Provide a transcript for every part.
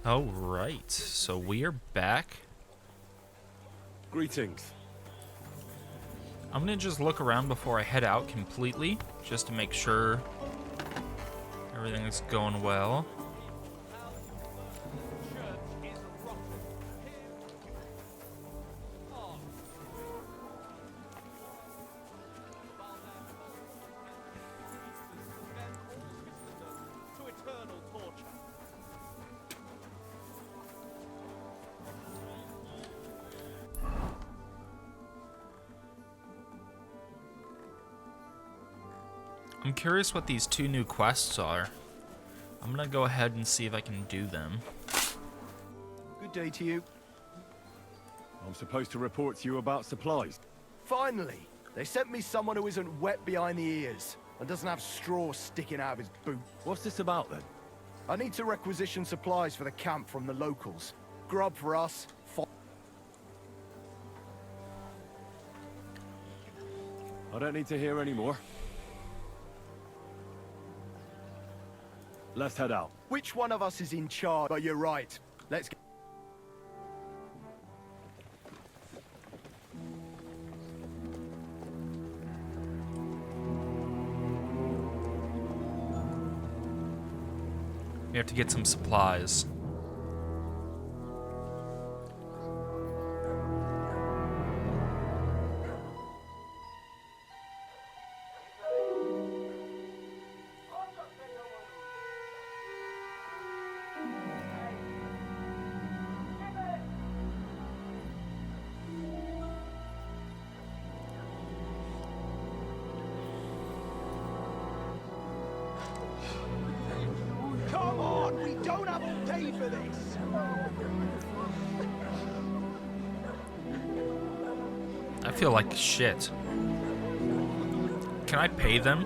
Oh, right. So we are back. Greetings. I'm gonna just look around before I head out completely, just to make sure everything is going well. I'm curious what these two new quests are. I'm gonna go ahead and see if I can do them. Good day to you. I'm supposed to report to you about supplies. Finally! They sent me someone who isn't wet behind the ears and doesn't have straw sticking out of his boot. What's this about then? I need to requisition supplies for the camp from the locals. Grub for us. I don't need to hear any more. Let's head out. Which one of us is in charge? But you're right. Let's go. We have to get some supplies. Come on! We don't have all day for this! I feel like shit. Can I pay them?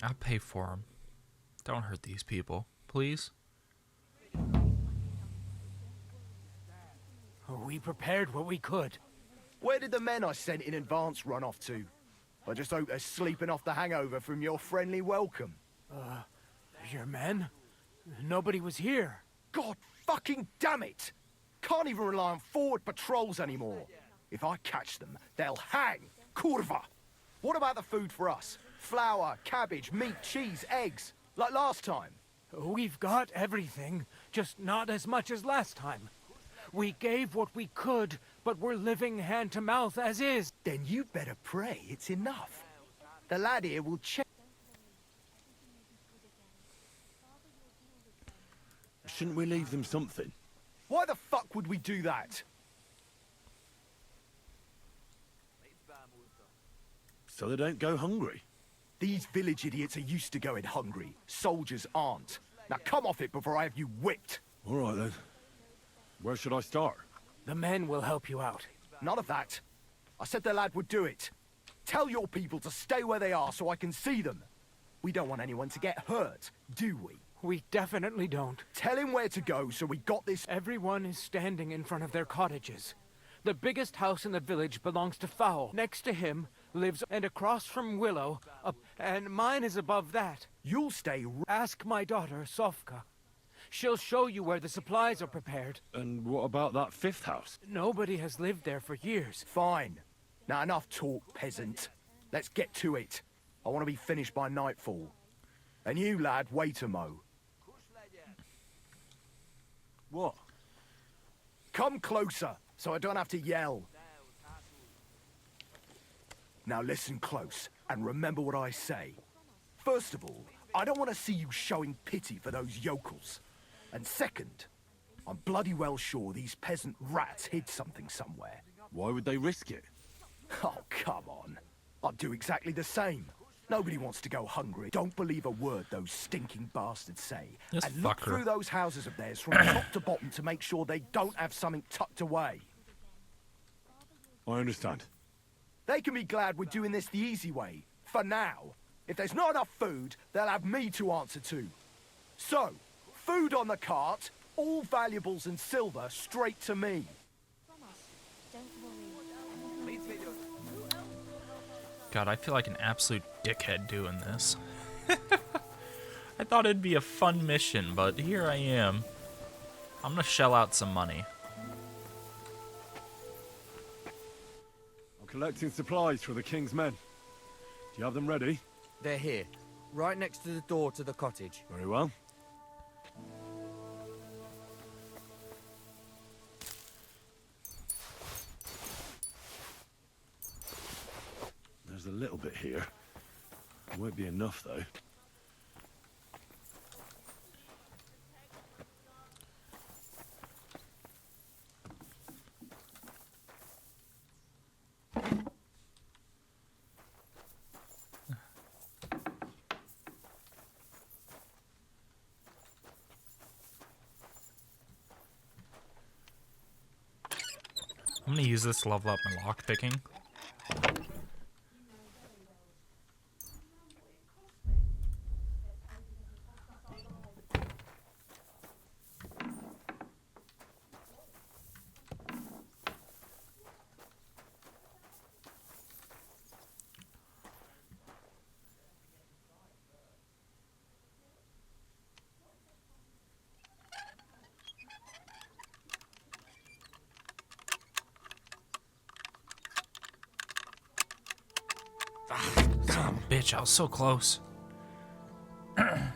I'll pay for them. Don't hurt these people, please. We prepared what we could. Where did the men I sent in advance run off to? I just hope they're sleeping off the hangover from your friendly welcome. Your men? Nobody was here. God fucking damn it! Can't even rely on forward patrols anymore. If I catch them, they'll hang. Kurva! What about the food for us? Flour, cabbage, meat, cheese, eggs. Like last time. We've got everything, just not as much as last time. We gave what we could, but we're living hand to mouth as is. Then you better pray it's enough. The lad here will check. Shouldn't we leave them something? Why the fuck would we do that? So they don't go hungry. These village idiots are used to going hungry. Soldiers aren't. Now come off it before I have you whipped. All right then. Where should I start? The men will help you out. None of that. I said the lad would do it. Tell your people to stay where they are so I can see them. We don't want anyone to get hurt, do we? We definitely don't. Tell him where to go so we got this. Everyone is standing in front of their cottages. The biggest house in the village belongs to Fowl. Next to him lives, and across from Willow, and mine is above that. You'll stay. Ask my daughter, Sofka. She'll show you where the supplies are prepared. And what about that fifth house? Nobody has lived there for years. Fine. Now enough talk, peasant. Let's get to it. I want to be finished by nightfall. And you, lad, wait a mo. What? Come closer, so I don't have to yell. Now listen close, and remember what I say. First of all, I don't want to see you showing pity for those yokels. And second, I'm bloody well sure these peasant rats hid something somewhere. Why would they risk it? Oh, come on. I'd do exactly the same. Nobody wants to go hungry. Don't believe a word those stinking bastards say. This And look fucker. through those houses of theirs from top to bottom to make sure they don't have something tucked away. I understand. They can be glad we're doing this the easy way. For now. If there's not enough food, they'll have me to answer to. So, food on the cart, all valuables and silver straight to me. God, I feel like an absolute dickhead doing this. I thought it'd be a fun mission, but here I am. I'm gonna shell out some money. I'm collecting supplies for the king's men. Do you have them ready? They're here, right next to the door to the cottage. Very well. There's a little bit here. It won't be enough, though. I'm gonna use this to level up my lockpicking. Son of a bitch, I was so close. I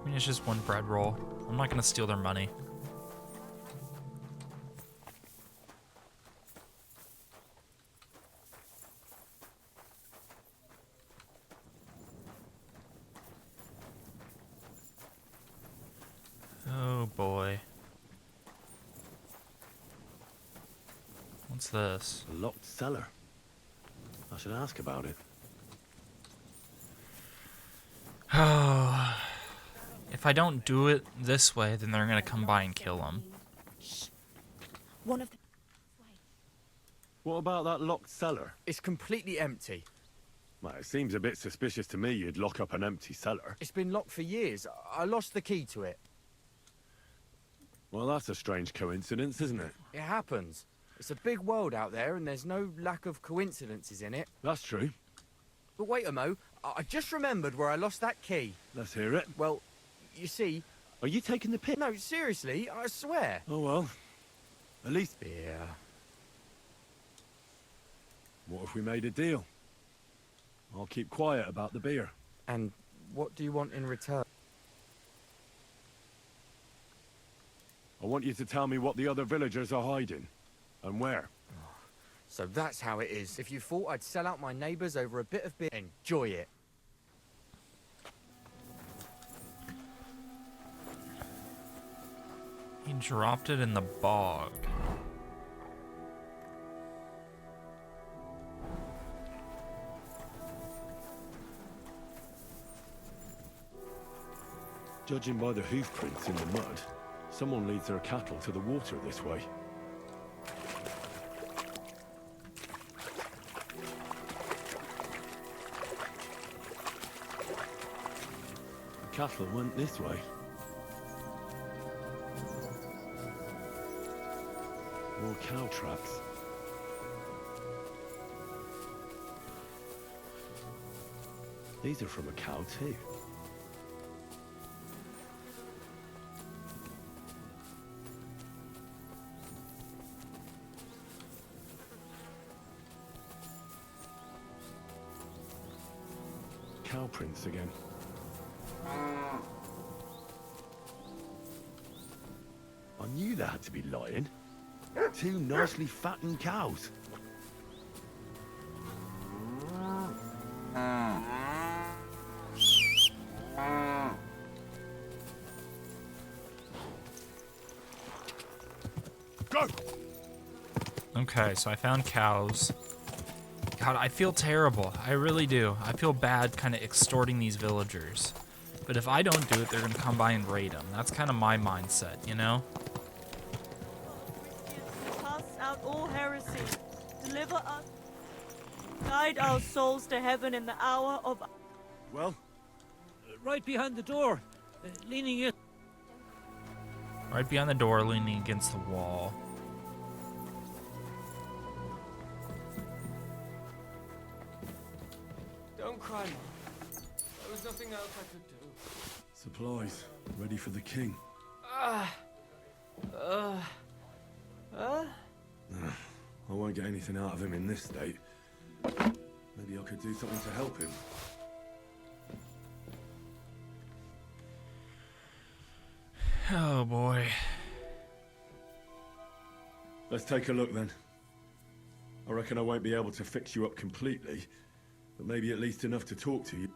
mean, it's just one bread roll. I'm not gonna steal their money. Oh boy. What's this? A locked cellar. I should ask about it. Oh. If I don't do it this way, then they're gonna come by and kill him. One of the... What about that locked cellar? It's completely empty. Well, it seems a bit suspicious to me you'd lock up an empty cellar. It's been locked for years. I lost the key to it. Well, that's a strange coincidence, isn't it? It happens. It's a big world out there, and there's no lack of coincidences in it. That's true. But wait a mo, I just remembered where I lost that key. Let's hear it. Well, you see... Are you taking the piss? No, seriously, I swear. Oh, well. At least... Beer. What if we made a deal? I'll keep quiet about the beer. And what do you want in return? I want you to tell me what the other villagers are hiding. And where. So that's how it is. If you thought I'd sell out my neighbours over a bit of beer, enjoy it. He dropped it in the bog. Judging by the hoof prints in the mud, someone leads their cattle to the water this way. The cattle went this way. More cow tracks. These are from a cow too. Cow prints again. I knew there had to be lying. Two nicely fattened cows. Go! Okay, so I found cows. God, God, I feel terrible. I really do. I feel bad kind of extorting these villagers. But if I don't do it, they're going to come by and raid them. That's kind of my mindset, you know? Cast out all heresy. Deliver us. Guide our souls to heaven in the hour of... Well, Right behind the door, leaning in. Right behind the door, leaning against the wall. Don't cry, Mom. There was nothing else I could do. supplies ready for the king. I won't get anything out of him in this state. Maybe I could do something to help him. Oh boy. Let's take a look then. I reckon I won't be able to fix you up completely, but maybe at least enough to talk to you.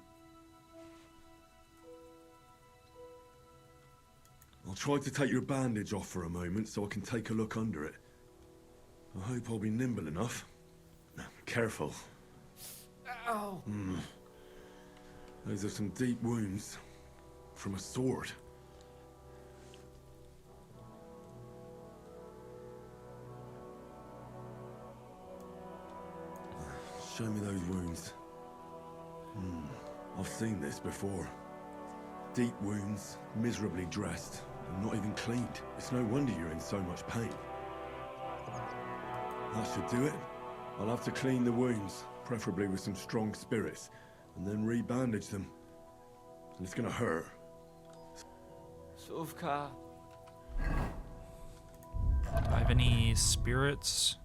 I'll try to take your bandage off for a moment so I can take a look under it. I hope I'll be nimble enough. Careful. Ow! Those are some deep wounds from a sword. Show me those wounds. I've seen this before. Deep wounds, miserably dressed, and not even cleaned. It's no wonder you're in so much pain. That should do it. I'll have to clean the wounds, preferably with some strong spirits, and then re-bandage them. And it's gonna hurt. Suvka. Do I have any spirits?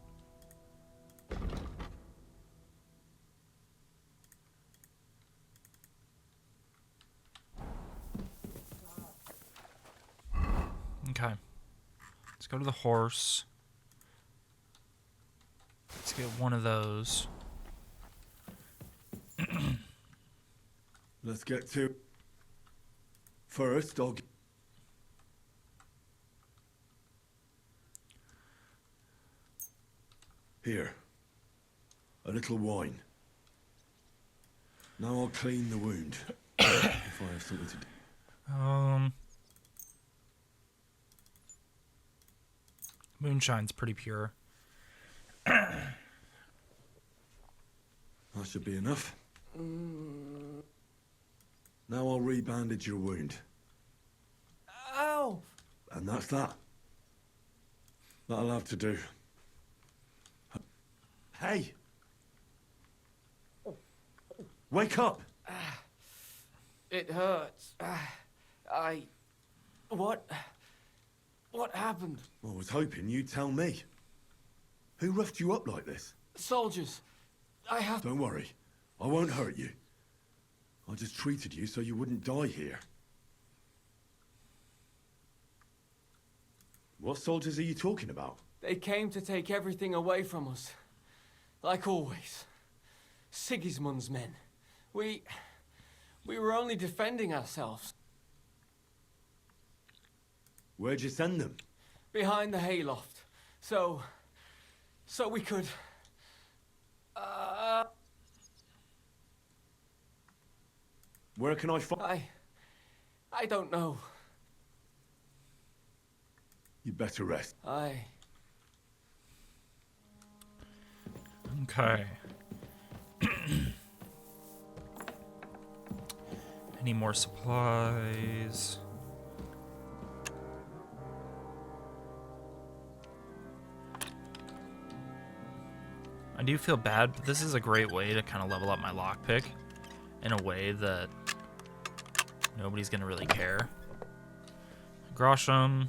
Okay. Let's go to the horse. Let's get one of those. Let's get to... First, Here. A little wine. Now I'll clean the wound. If I have something to do. Moonshine's pretty pure. That should be enough. Now I'll re-bandage your wound. Ow! And that's that. That'll have to do. Hey! Wake up! It hurts. What happened? I was hoping you'd tell me. Who roughed you up like this? Soldiers. I have... Don't worry. I won't hurt you. I just treated you so you wouldn't die here. What soldiers are you talking about? They came to take everything away from us. Like always. Sigismund's men. We were only defending ourselves. Where'd you send them? Behind the hayloft. So we could... Where can I find... I don't know. You better rest. Okay. Any more supplies? I do feel bad, but this is a great way to kind of level up my lockpick in a way that nobody's gonna really care. Grosham,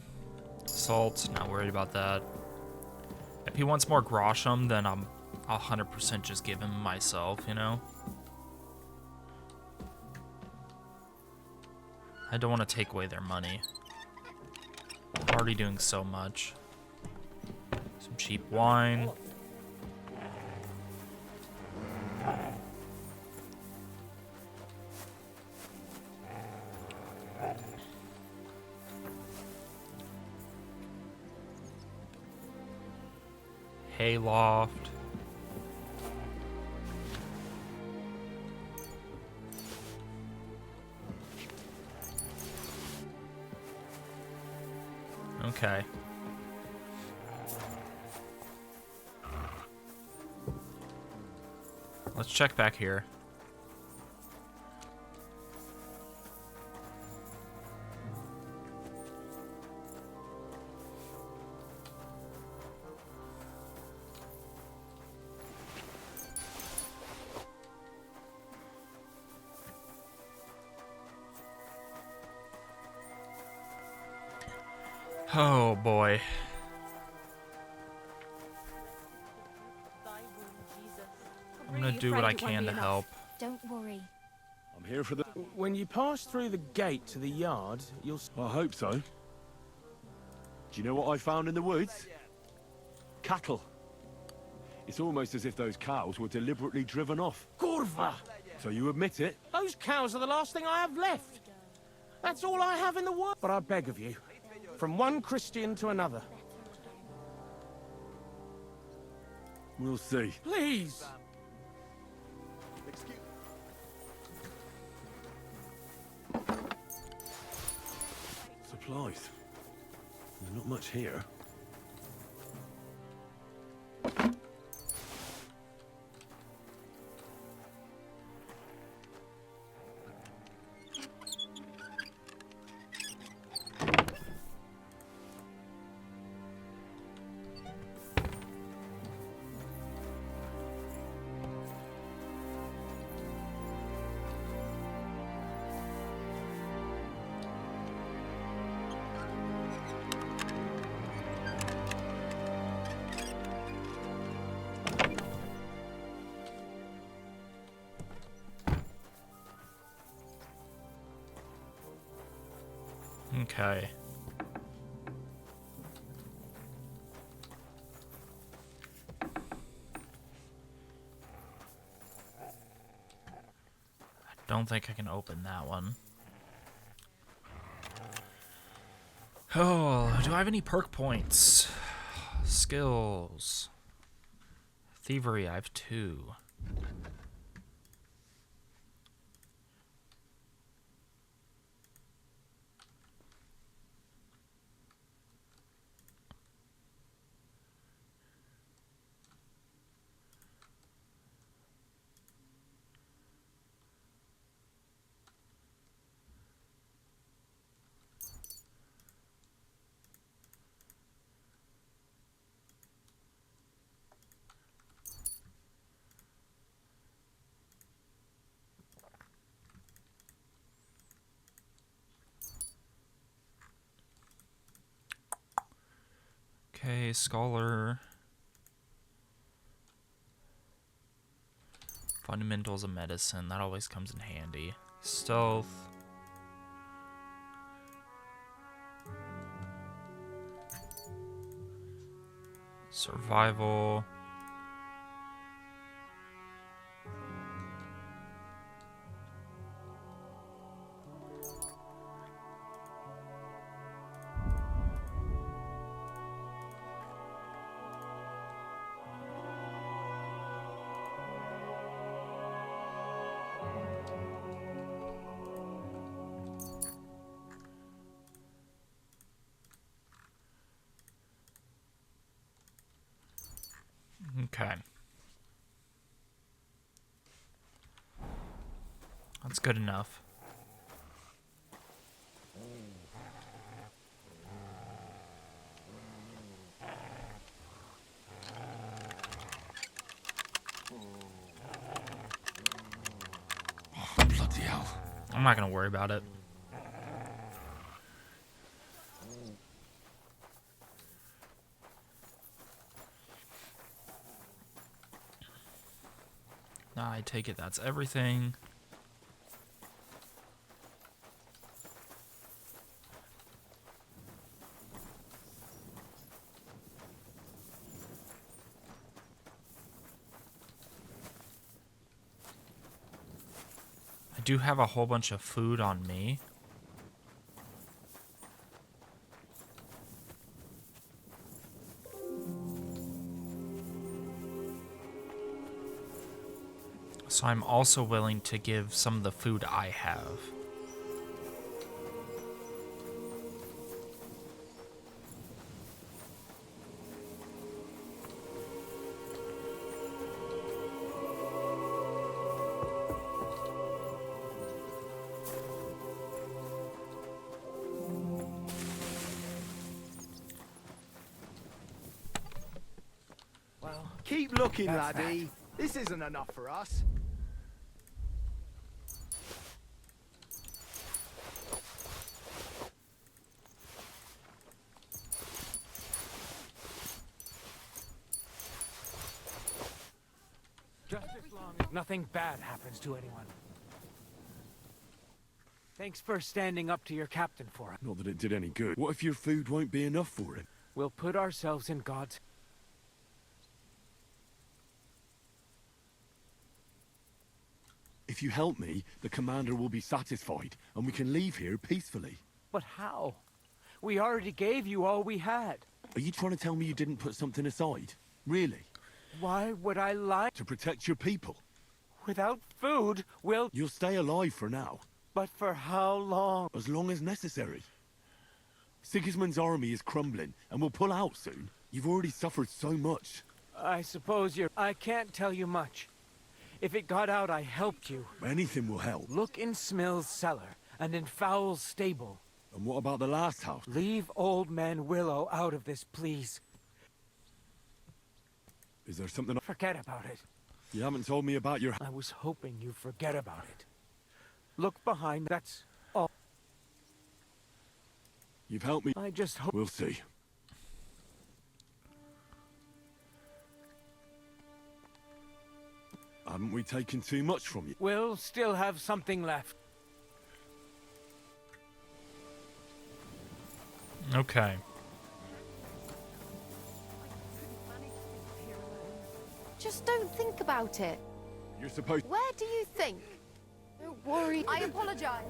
salt, not worried about that. If he wants more Grosham, then I'll 100% just give him myself, you know? I don't want to take away their money. I'm already doing so much. Some cheap wine. Hayloft. Okay. Let's check back here. Oh boy. Thy wound, Jesus. I'm gonna do what I can to help. Don't worry. I'm here for the... When you pass through the gate to the yard, you'll... I hope so. Do you know what I found in the woods? Cattle. It's almost as if those cows were deliberately driven off. Curva! So you admit it? Those cows are the last thing I have left. That's all I have in the world. But I beg of you, from one Christian to another, We'll see. please. Supplies. There's not much here. Okay. I don't think I can open that one. Oh, do I have any perk points? Skills. Thievery, I have 2. Okay, Scholar. Fundamentals of Medicine, that always comes in handy. Stealth. Survival. Okay. That's good enough. Bloody hell. I'm not gonna worry about it. I take it that's everything. I do have a whole bunch of food on me. So I'm also willing to give some of the food I have. Keep looking, That's laddie. This isn't enough for us. Just as long as nothing bad happens to anyone. Thanks for standing up to your captain for us. Not that it did any good. What if your food won't be enough for him? We'll put ourselves in God's... If you help me, the commander will be satisfied, and we can leave here peacefully. But how? We already gave you all we had. Are you trying to tell me you didn't put something aside? Really? Why would I lie? To protect your people? Without food, we'll... You'll stay alive for now. But for how long? As long as necessary. Sigismund's army is crumbling, and will pull out soon. You've already suffered so much. I suppose you're... I can't tell you much. If it got out, I helped you. Anything will help. Look in Smill's cellar, and in Fowl's stable. And what about the last house? Leave old man Willow out of this, please. Is there something... Forget about it. You haven't told me about your... I was hoping you'd forget about it. Look behind, that's all. You've helped me. I just hope... We'll see. Haven't we taken too much from you? We'll still have something left. Okay. Just don't think about it. You're supposed... Where do you think? Don't worry. I apologize.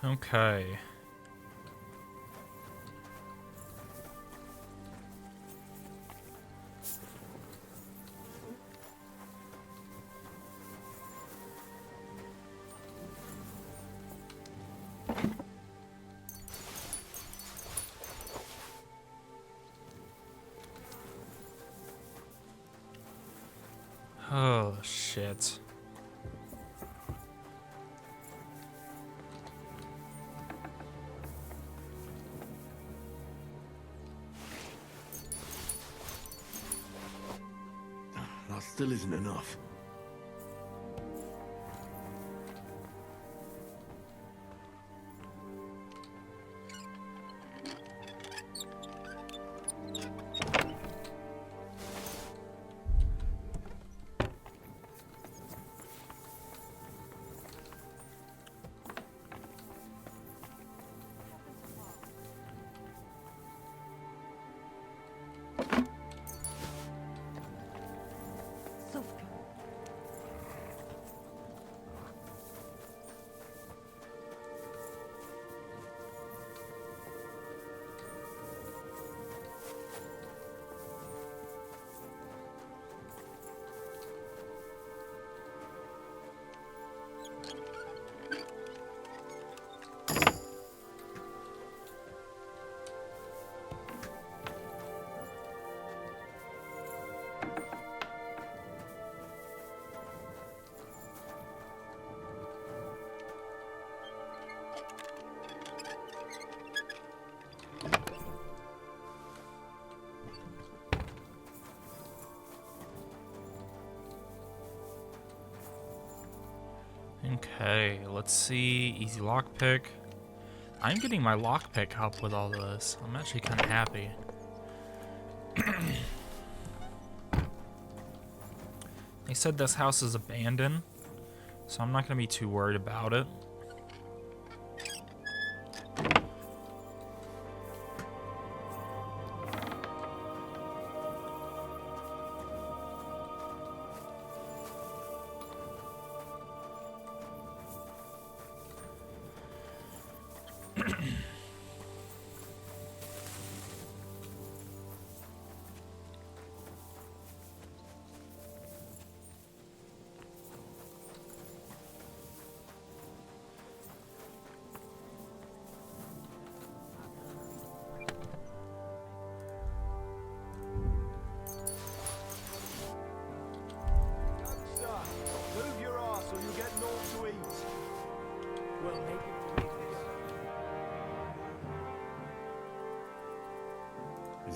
Okay. Oh, shit. That still isn't enough. Okay, let's see. Easy lockpick. I'm getting my lockpick up with all this. I'm actually kind of happy. They said this house is abandoned, so I'm not going to be too worried about it.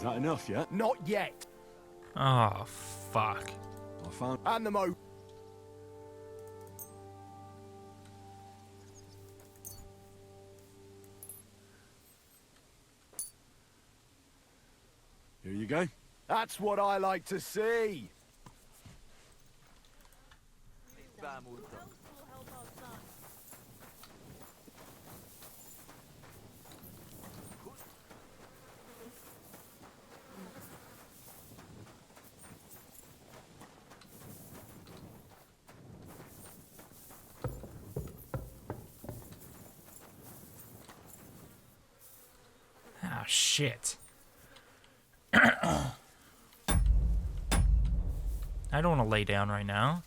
Is that enough yet? Not yet. Oh, fuck. I found... And the mo... Here you go. That's what I like to see. Council will help our son. Ah, shit. I don't want to lay down right now.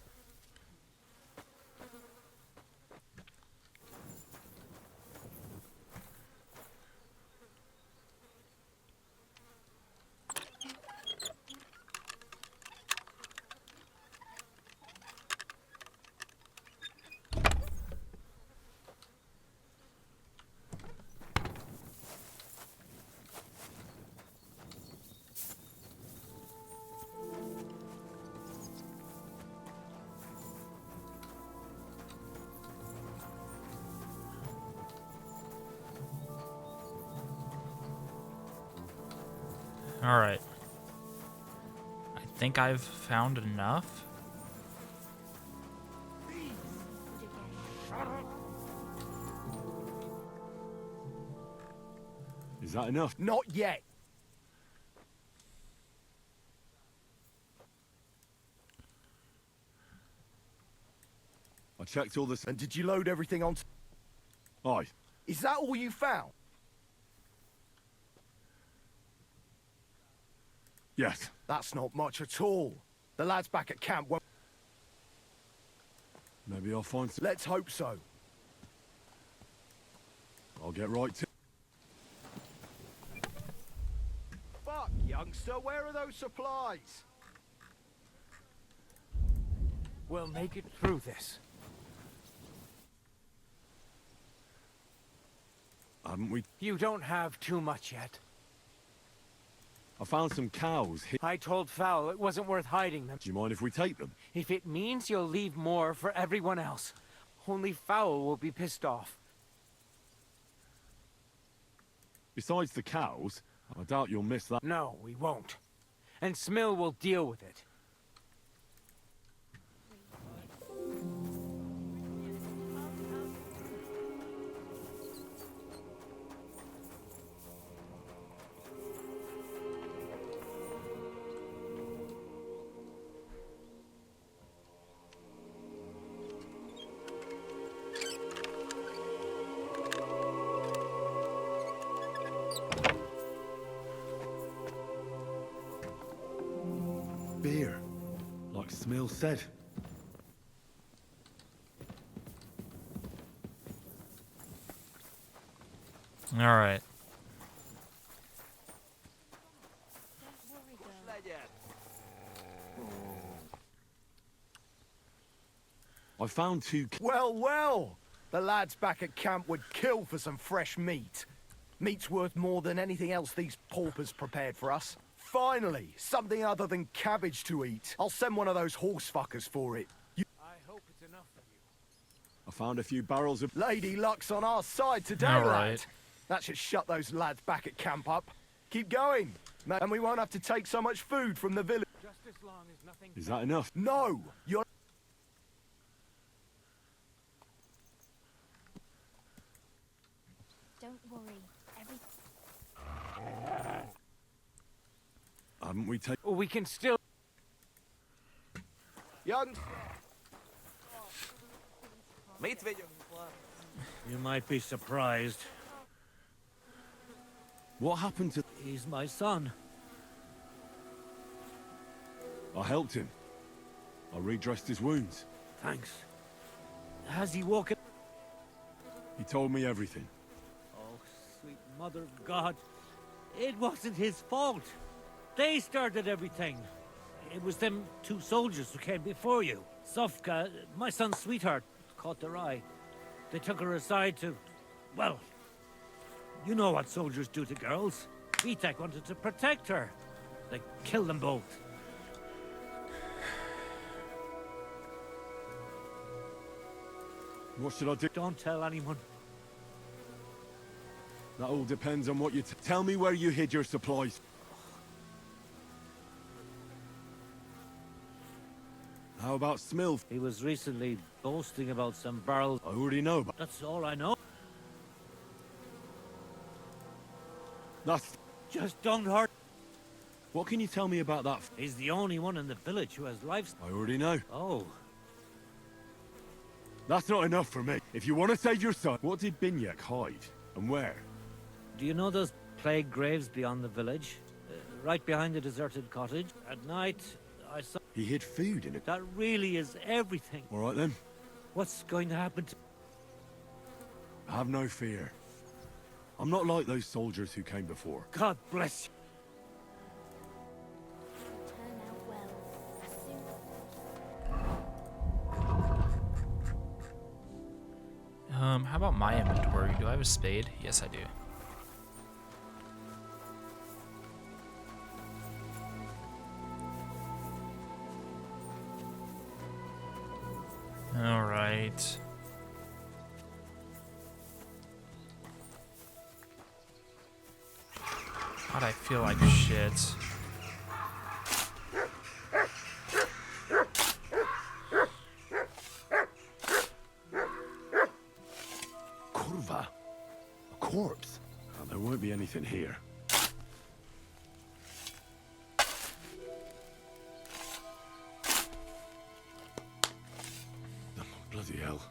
Alright. I think I've found enough. Is that enough? Not yet. I checked all this... And did you load everything on... Aye. Is that all you found? Yes. That's not much at all. The lads back at camp won't... Maybe I'll find some... Let's hope so. I'll get right to... Fuck, youngster, where are those supplies? We'll make it through this. Haven't we? You don't have too much yet. I found some cows here. I told Fowl it wasn't worth hiding them. Do you mind if we take them? If it means you'll leave more for everyone else, only Fowl will be pissed off. Besides the cows, I doubt you'll miss that. No, we won't. And Smill will deal with it. Beer. Like Smill said. Alright. I found two... Well, well! The lads back at camp would kill for some fresh meat. Meat's worth more than anything else these paupers prepared for us. Finally, something other than cabbage to eat. I'll send one of those horse fuckers for it. I hope it's enough for you. I found a few barrels of... Lady Luck's on our side today, All lad. right. That should shut those lads back at camp up. Keep going, and we won't have to take so much food from the village. Just as long as nothing... Is that enough? No! You're... Don't worry. Haven't we taken... We can still... Young... You might be surprised. What happened to... He's my son. I helped him. I redressed his wounds. Thanks. Has he woken? He told me everything. Oh, sweet mother of God. It wasn't his fault. They started everything. It was them two soldiers who came before you. Sofka, my son's sweetheart, caught their eye. They took her aside to... Well, you know what soldiers do to girls. Vitek wanted to protect her. They killed them both. What should I do? Don't tell anyone. That all depends on what you tell me where you hid your supplies. How about Smilf? He was recently boasting about some barrels. I already know about. That's all I know. That's. Just don't hurt. What can you tell me about that? He's the only one in the village who has livestock. I already know. Oh, That's not enough for me. If you want to save your son, what did Binyek hide? And where? do you know those plague graves beyond the village? Right behind the deserted cottage? At night, I saw... He hid food in it. That really is everything. All right then. What's going to happen to... Have no fear. I'm not like those soldiers who came before. God bless you. Turn out well. How about my inventory? Do I have a spade? Yes, I do. All right. God, I feel like shit. Kurva? A corpse? Oh, there won't be anything here. Oh, bloody hell.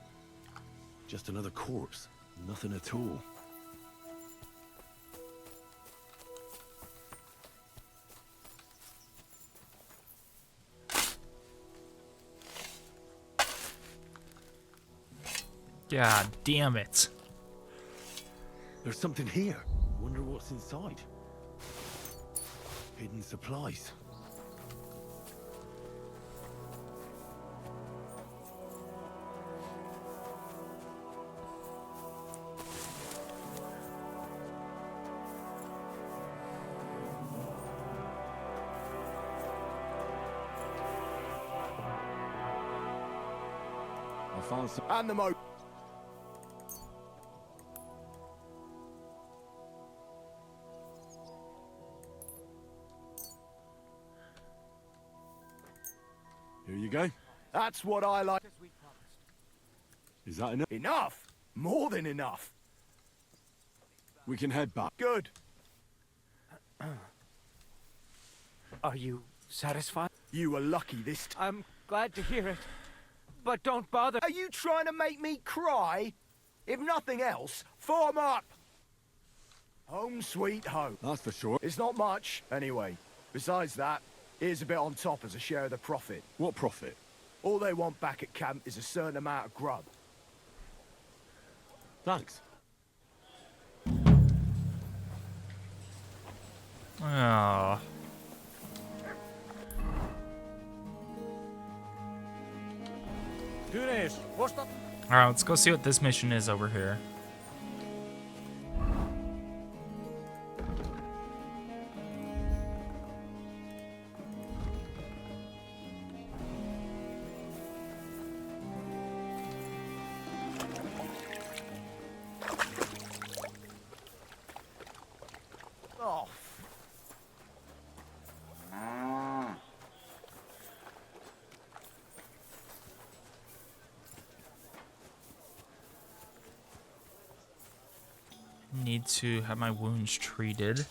Just another corpse. Nothing at all. God damn it. There's something here. Wonder what's inside. Hidden supplies. I found some. And the mo... Here you go. That's what I like. Is that enough? Enough? More than enough. We can head back. Good. Are you satisfied? You were lucky this time. I'm glad to hear it. But don't bother. Are you trying to make me cry? If nothing else, form up. Home sweet home. That's for sure. It's not much, anyway. Besides that, here's a bit on top as a share of the profit. What profit? All they want back at camp is a certain amount of grub. Thanks. Oh. Alright, let's go see what this mission is over here. Oh, Need to have my wounds treated.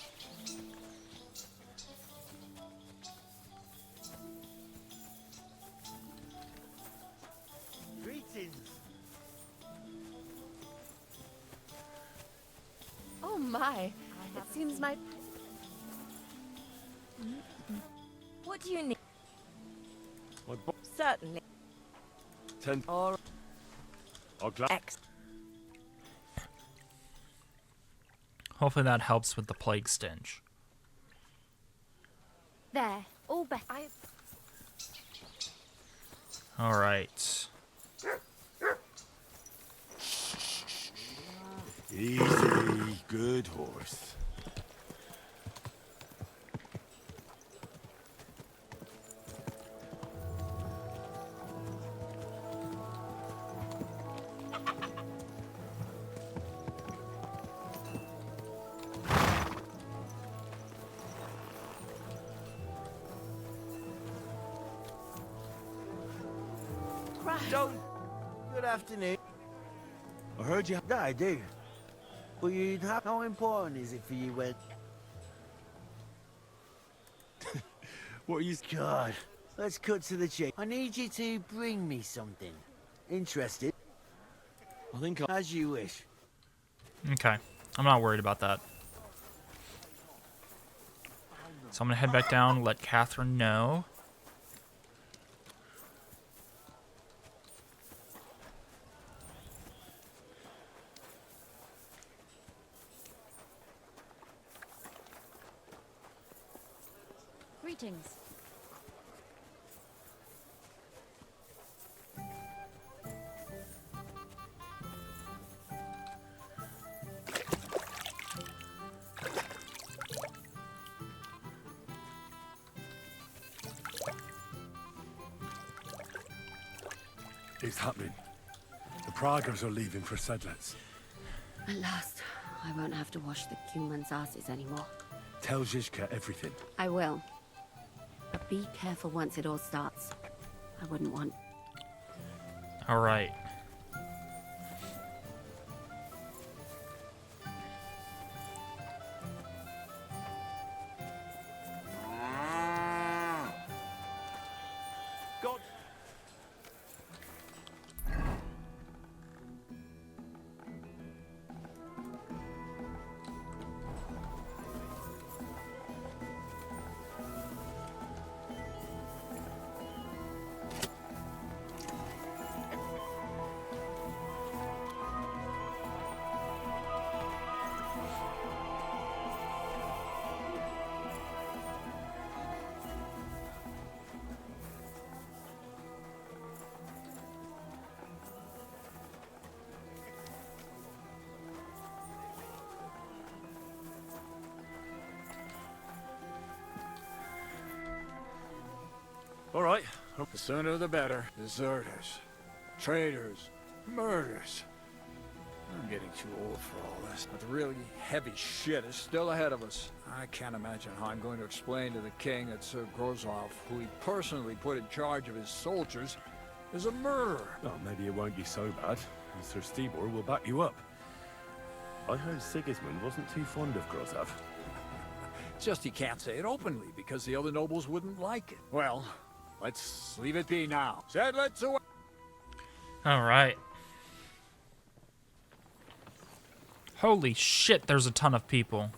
Greetings. Oh my. It seems my... What do you need? My Certainly. 10. Or I'll glad. X. Hopefully that helps with the plague stench. There. All better. Alright. Easy. Good horse. Don't. Good afternoon. I heard you. Yeah, I do. Well, you'd have. How important is it for you when? What are you... God. Let's cut to the chase. I need you to bring me something. Interested? I think As you wish. Okay. I'm not worried about that. So I'm gonna head back down, let Catherine know. Greetings. it's happening. The Praggers are leaving for Sedlitz. At last, I won't have to wash the humans' asses anymore. Tell Zizka everything. I will. But be careful once it all starts. I wouldn't want... Alright. God. All right. The sooner the better. Deserters, traitors, murders. I'm getting too old for all this, but the really heavy shit is still ahead of us. I can't imagine how I'm going to explain to the king that Sir Grozov, who he personally put in charge of his soldiers, is a murderer. Oh, maybe it won't be so bad. And Sir Stibor will back you up. I heard Sigismund wasn't too fond of Grozov. It's just he can't say it openly because the other nobles wouldn't like it. Well, let's leave it be now. Said let's away. Alright. Holy shit, there's a ton of people.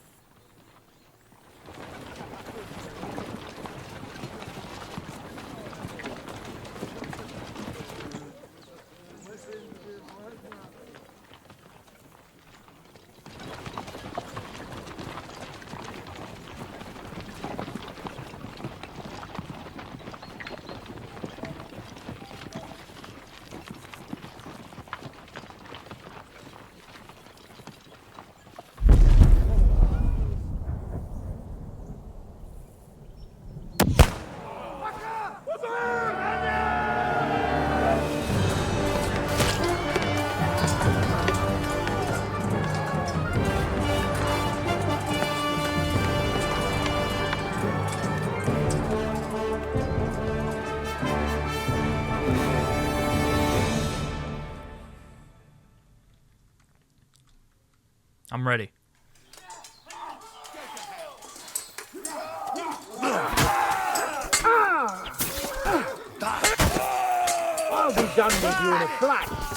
I'm ready. I'll be done with you in a flash.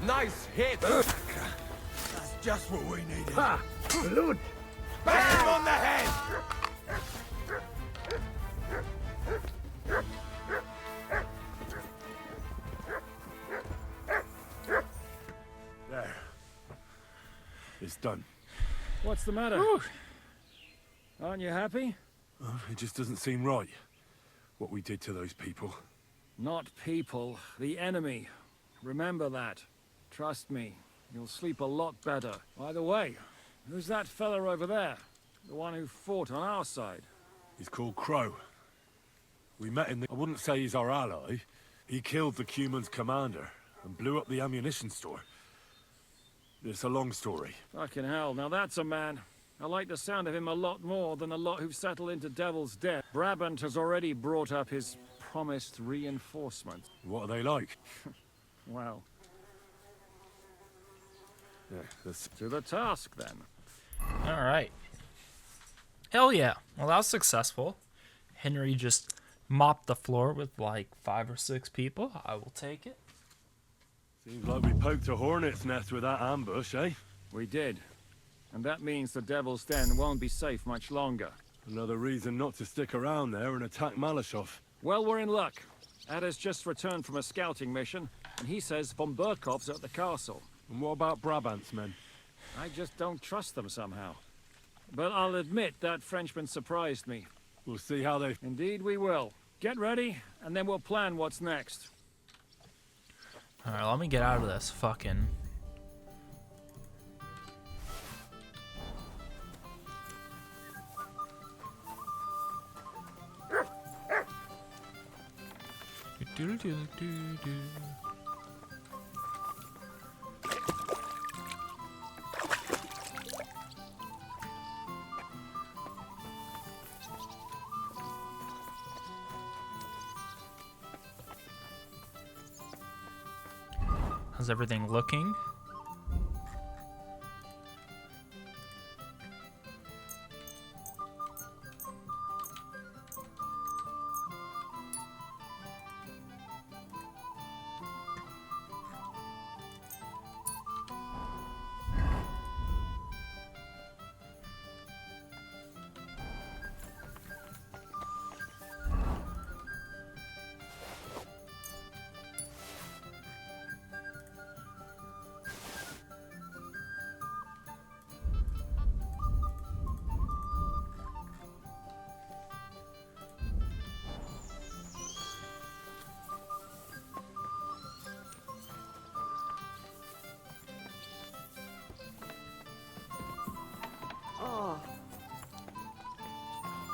Nice hit! That's just what we needed. Ha! Blood! Bang him on the head! There. It's done. What's the matter? Whew. Aren't you happy? It just doesn't seem right, what we did to those people. Not people, the enemy. Remember that. Trust me, you'll sleep a lot better. By the way, who's that fella over there? The one who fought on our side? He's called Crow. We met in the... I wouldn't say he's our ally. He killed the Cuman's commander and blew up the ammunition store. It's a long story. Fucking hell, now that's a man. I like the sound of him a lot more than a lot who've settled into Devil's Den. Brabant has already brought up his promised reinforcements. What are they like? Well, Yeah, that's... to the task then. All right. Hell yeah. Well, that was successful. Henry just mopped the floor with like 5 or 6 people. I will take it. Seems like we poked a hornet's nest with that ambush, eh? We did. And that means the Devil's Den won't be safe much longer. Another reason not to stick around there and attack Malashov. Well, we're in luck. Ada's just returned from a scouting mission, and he says von Berkov's at the castle. And what about Brabant's men? I just don't trust them somehow. But I'll admit that Frenchman surprised me. We'll see how they... Indeed we will. Get ready, and then we'll plan what's next. All right, let me get out of this fucking... How's everything looking?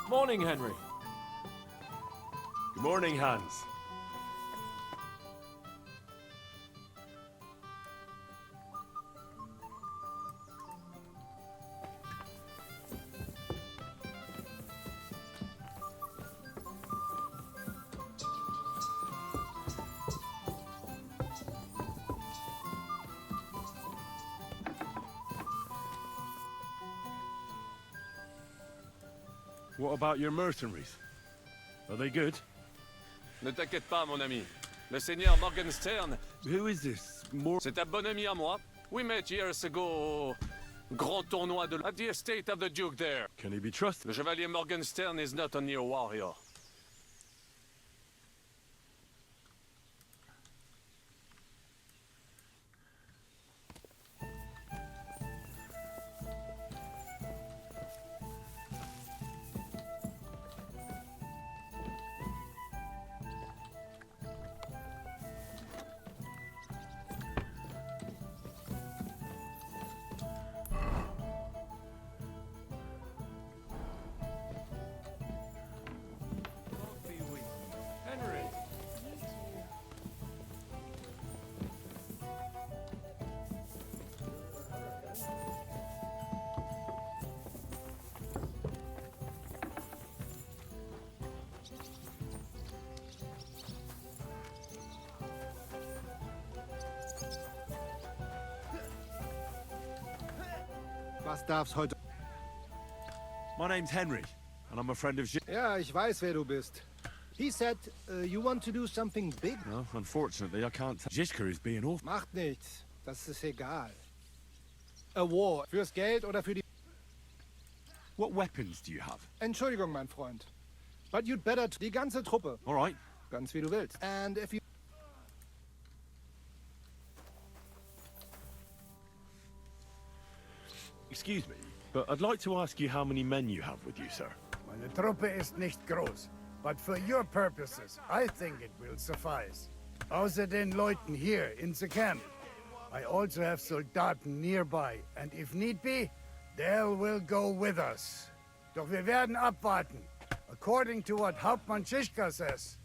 Morning, Henry. Good morning, Hans. What about your mercenaries? Are they good? Ne t'inquiète pas, mon ami. Le seigneur Morgenstern... Who is this? More... C'est un bon ami à moi. We met years ago au grand tournoi de... at the estate of the Duke there. Can he be trusted? Le Chevalier Morgenstern is not only a warrior. Henry! Was darf's heute? My name's Henry, and I'm a friend of... Ja, ich weiß, wer du bist. He said, you want to do something big? No, unfortunately, I can't... Zizka is being awful. Macht nichts. Das ist egal. A war. Fürs Geld oder für die... What weapons do you have? Entschuldigung, mein Freund. But you'd better... Die ganze Truppe. All right. Ganz wie du willst. And if you... Excuse me. but I'd like to ask you how many men you have with you, sir. Meine Truppe ist nicht groß, but for your purposes, I think it will suffice. Außer den Leuten here in the camp, I also have Soldaten nearby, and if need be, they will go with us. Doch wir werden abwarten, according to what Hauptmann Schischka says.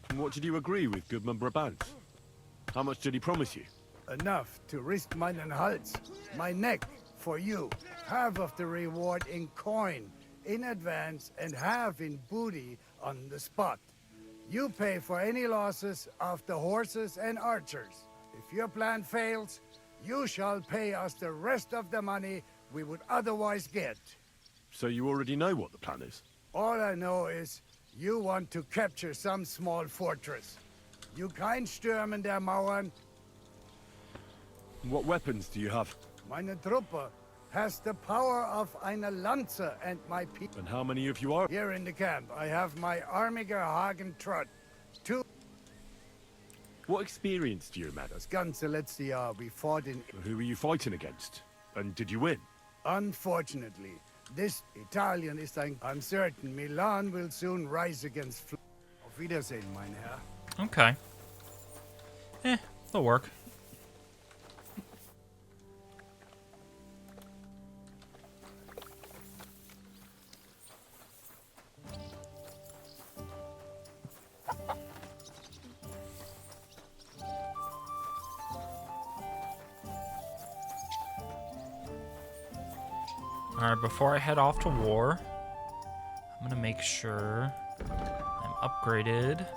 And what did you agree with Goodman Brabant? How much did he promise you? Enough to risk meinen Hals, my neck, for you. Half of the reward in coin, in advance, and half in booty on the spot. You pay for any losses of the horses and archers. If your plan fails, you shall pay us the rest of the money we would otherwise get. So you already know what the plan is? All I know is you want to capture some small fortress. You kein Stürmen der Mauern. What weapons do you have? Meine Truppe has the power of eine Lanze, and my people. And how many of you are? Here in the camp, I have my Armiger Hagen Trott. 2. What experience do you remember? Das ganze letzte Jahr we fought in... Who were you fighting against? And did you win? Unfortunately, this Italian is ein... I'm certain Milan will soon rise against... Auf Wiedersehen, mein Herr. Okay. That'll work. Alright, before I head off to war, I'm gonna make sure I'm upgraded.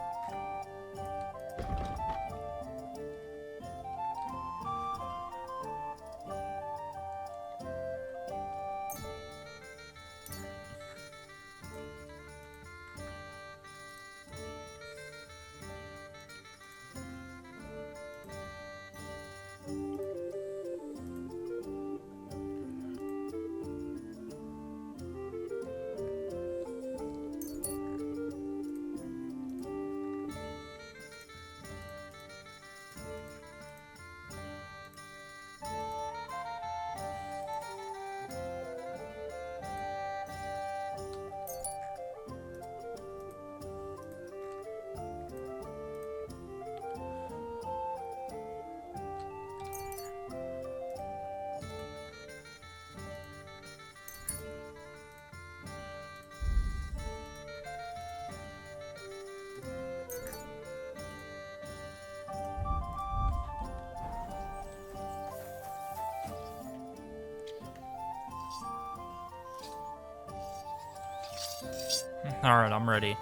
Alright, I'm ready.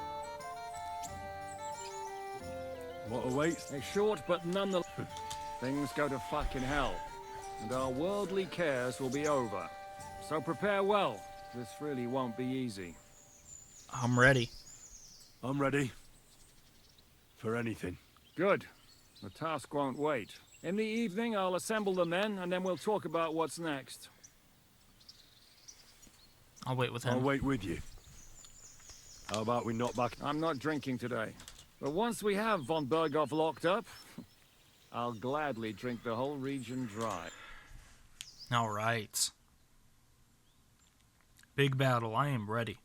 What awaits? It's short, but nonetheless... Things go to fucking hell. And our worldly cares will be over. So prepare well. This really won't be easy. I'm ready. I'm ready. For anything. Good. The task won't wait. In the evening, I'll assemble the men, and then we'll talk about what's next. I'll wait with him. I'll wait with you. How about we knock back? I'm not drinking today. But once we have von Berghoff locked up, I'll gladly drink the whole region dry. Alright. Big battle. I am ready.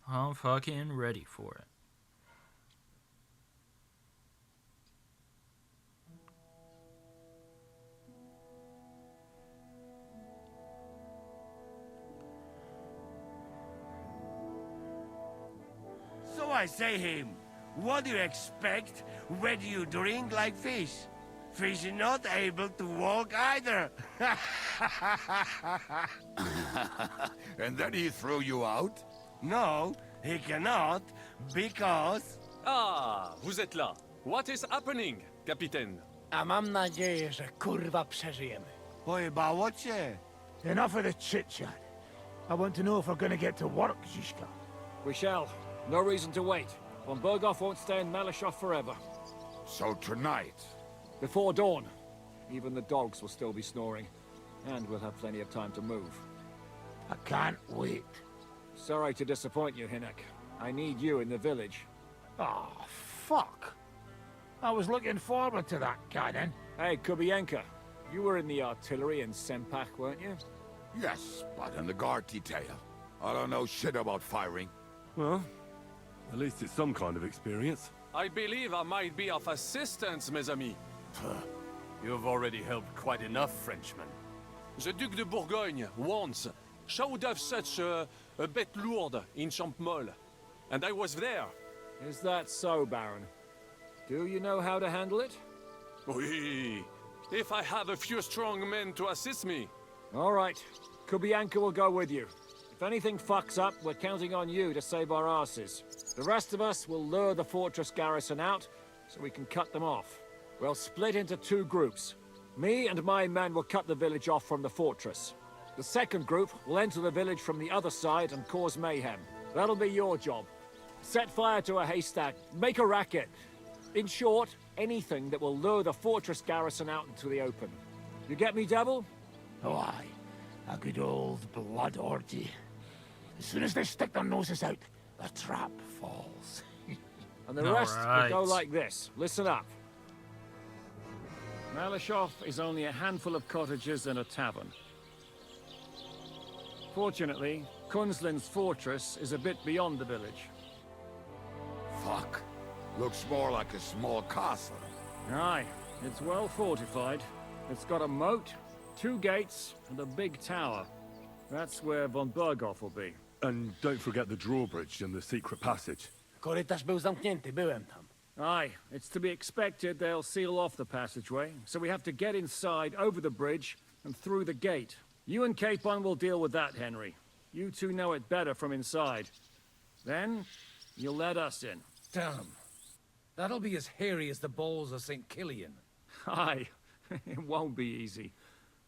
I'm fucking ready for it. So I say him, what do you expect when you drink like fish? Fish is not able to walk either. And then he threw you out? No, he cannot, because... Ah, vous êtes là. What is happening, Capitaine? A mam nadzieję, że kurwa przeżyjemy. Pojebało cię. Enough of the chit-chat. I want to know if we're gonna get to work, Zizka. We shall. No reason to wait. Von Berghoff won't stay in Malashov forever. So tonight? Before dawn. Even the dogs will still be snoring. And we'll have plenty of time to move. I can't wait. Sorry to disappoint you, Hinnek. I need you in the village. Oh, fuck. I was looking forward to that, Cannon. Hey, Kubienka. You were in the artillery in Sempak, weren't you? Yes, but in the guard detail. I don't know shit about firing. Well, at least it's some kind of experience. I believe I might be of assistance, mes amis. You've already helped quite enough, Frenchmen. The Duc de Bourgogne, once, showed off such a bête lourde in Champmol. And I was there. Is that so, Baron? Do you know how to handle it? Oui. If I have a few strong men to assist me. All right. Kubianka will go with you. If anything fucks up, we're counting on you to save our asses. The rest of us will lure the fortress garrison out, so we can cut them off. We'll split into 2 groups. Me and my men will cut the village off from the fortress. The second group will enter the village from the other side and cause mayhem. That'll be your job. Set fire to a haystack, make a racket. In short, anything that will lure the fortress garrison out into the open. You get me, Devil? Oh, aye. A good old blood orgy. As soon as they stick their noses out, the trap falls. And the rest will go like this. Listen up. Malashov is only a handful of cottages and a tavern. Fortunately, Kunzlin's fortress is a bit beyond the village. Fuck. Looks more like a small castle. Aye, it's well fortified. It's got a moat, 2 gates, and a big tower. That's where von Berghoff will be. And don't forget the drawbridge and the secret passage. Korytarz był zamknięty, byłem tam. Aye, it's to be expected they'll seal off the passageway, so we have to get inside, over the bridge, and through the gate. You and Capon will deal with that, Henry. You two know it better from inside. Then, you'll let us in. Damn. That'll be as hairy as the balls of St. Killian. Aye, it won't be easy.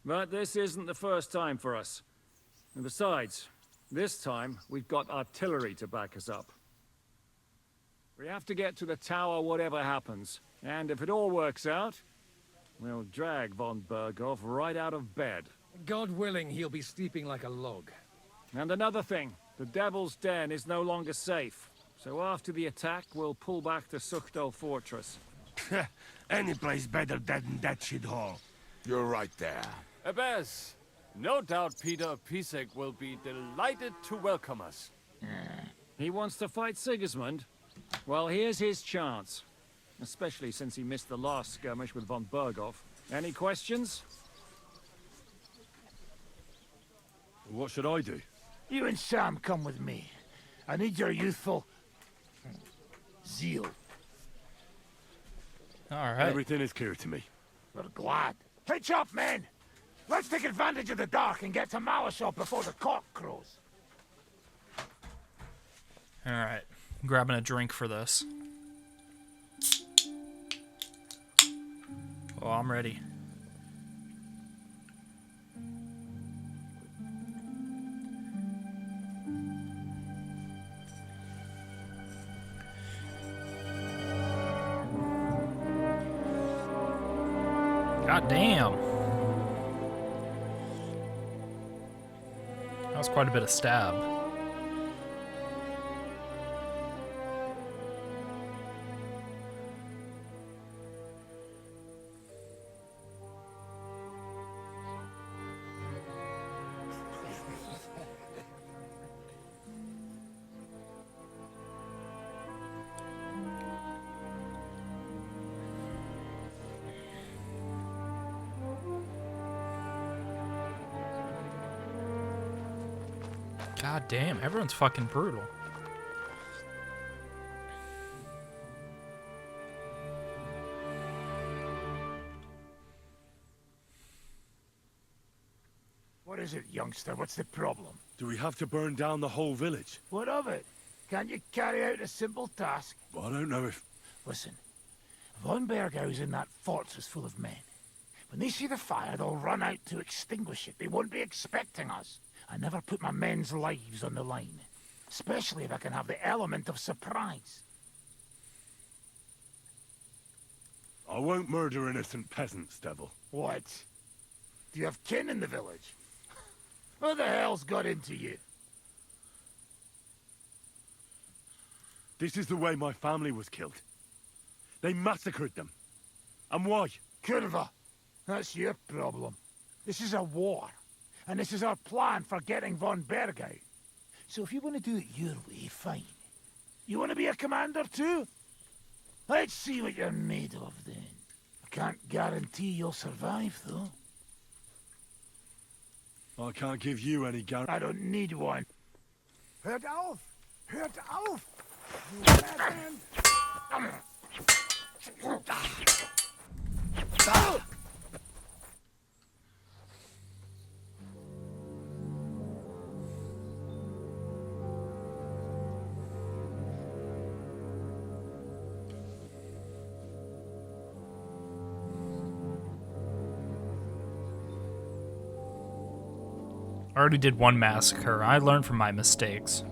But this isn't the first time for us. And besides, this time, we've got artillery to back us up. We have to get to the tower whatever happens. And if it all works out, we'll drag von Berghoff right out of bed. God willing, he'll be sleeping like a log. And another thing, the Devil's Den is no longer safe. So after the attack, we'll pull back to Suchtal Fortress. Any place better than that shithole. You're right there. Abbess, no doubt Peter Pisek will be delighted to welcome us. He wants to fight Sigismund? Well, here's his chance. Especially since he missed the last skirmish with von Berghoff. Any questions? What should I do? You and Sam come with me. I need your youthful zeal. All right. Everything is clear to me. We're glad. Hitch up, men! Let's take advantage of the dark and get to Malashov before the cock crows. All right. Grabbing a drink for this. Oh, I'm ready. God damn. That was quite a bit of stab. God damn, everyone's fucking brutal. What is it, youngster? What's the problem? Do we have to burn down the whole village? What of it? Can't you carry out a simple task? Well, I don't know if... Listen, von Bergau's in that fortress full of men. When they see the fire, they'll run out to extinguish it. They won't be expecting us. I never put my men's lives on the line, especially if I can have the element of surprise. I won't murder innocent peasants, Devil. What? Do you have kin in the village? Who the hell's got into you? This is the way my family was killed. They massacred them. And why? Kurva, that's your problem. This is a war. and this is our plan for getting von Berg out. So if you want to do it your way, fine. You want to be a commander too? Let's see what you're made of then. I can't guarantee you'll survive, though. I can't give you any guarantee. I don't need one. Hört auf! Hört auf! You madman! I already did one massacre. I learned from my mistakes.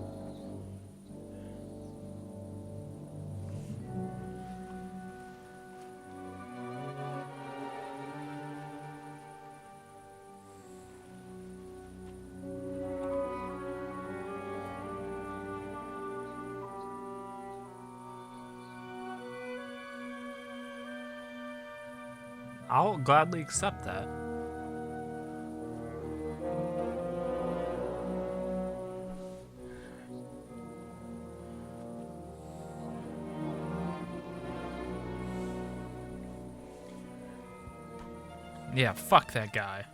I'll gladly accept that. Yeah, fuck that guy.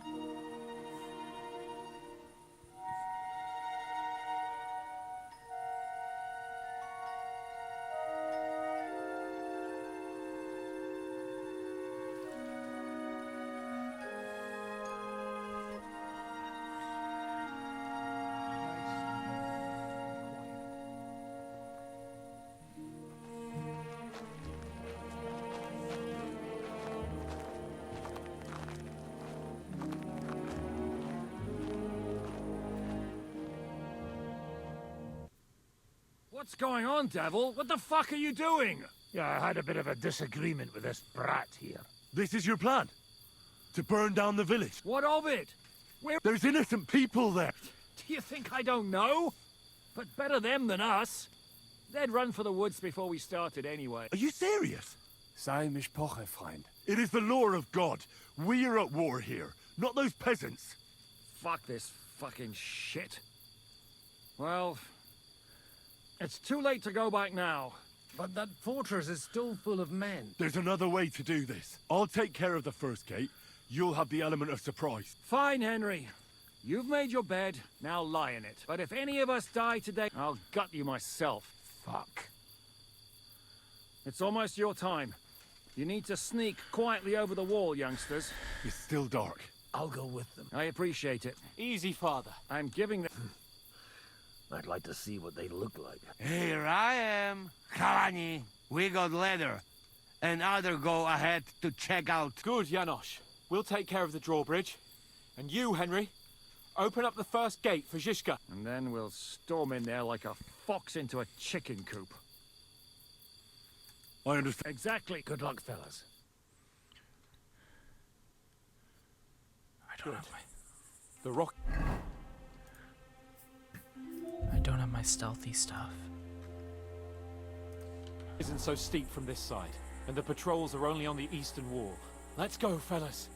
What's going on, Devil? What the fuck are you doing? Yeah, I had a bit of a disagreement with this brat here. This is your plan? To burn down the village? What of it? Where? There's innocent people there. Do you think I don't know? But better them than us. They'd run for the woods before we started anyway. Are you serious? Sei mich poche, Freund. It is the law of God. We are at war here, not those peasants. Fuck this fucking shit. Well, it's too late to go back now. But that fortress is still full of men. There's another way to do this. I'll take care of the first gate. You'll have the element of surprise. Fine, Henry. You've made your bed, now lie in it. But if any of us die today, I'll gut you myself. Fuck. It's almost your time. You need to sneak quietly over the wall, youngsters. It's still dark. I'll go with them. I appreciate it. Easy, father. I'm giving them... I'd like to see what they look like. Here I am. Kalani, we got leather. And other go ahead to check out. Good, Janosch. We'll take care of the drawbridge. And you, Henry, open up the first gate for Zizka. And then we'll storm in there like a fox into a chicken coop. I understand. Exactly. Good luck, fellas. I don't have The rock... I don't have my stealthy stuff. isn't so steep from this side, and the patrols are only on the eastern wall. Let's go, fellas.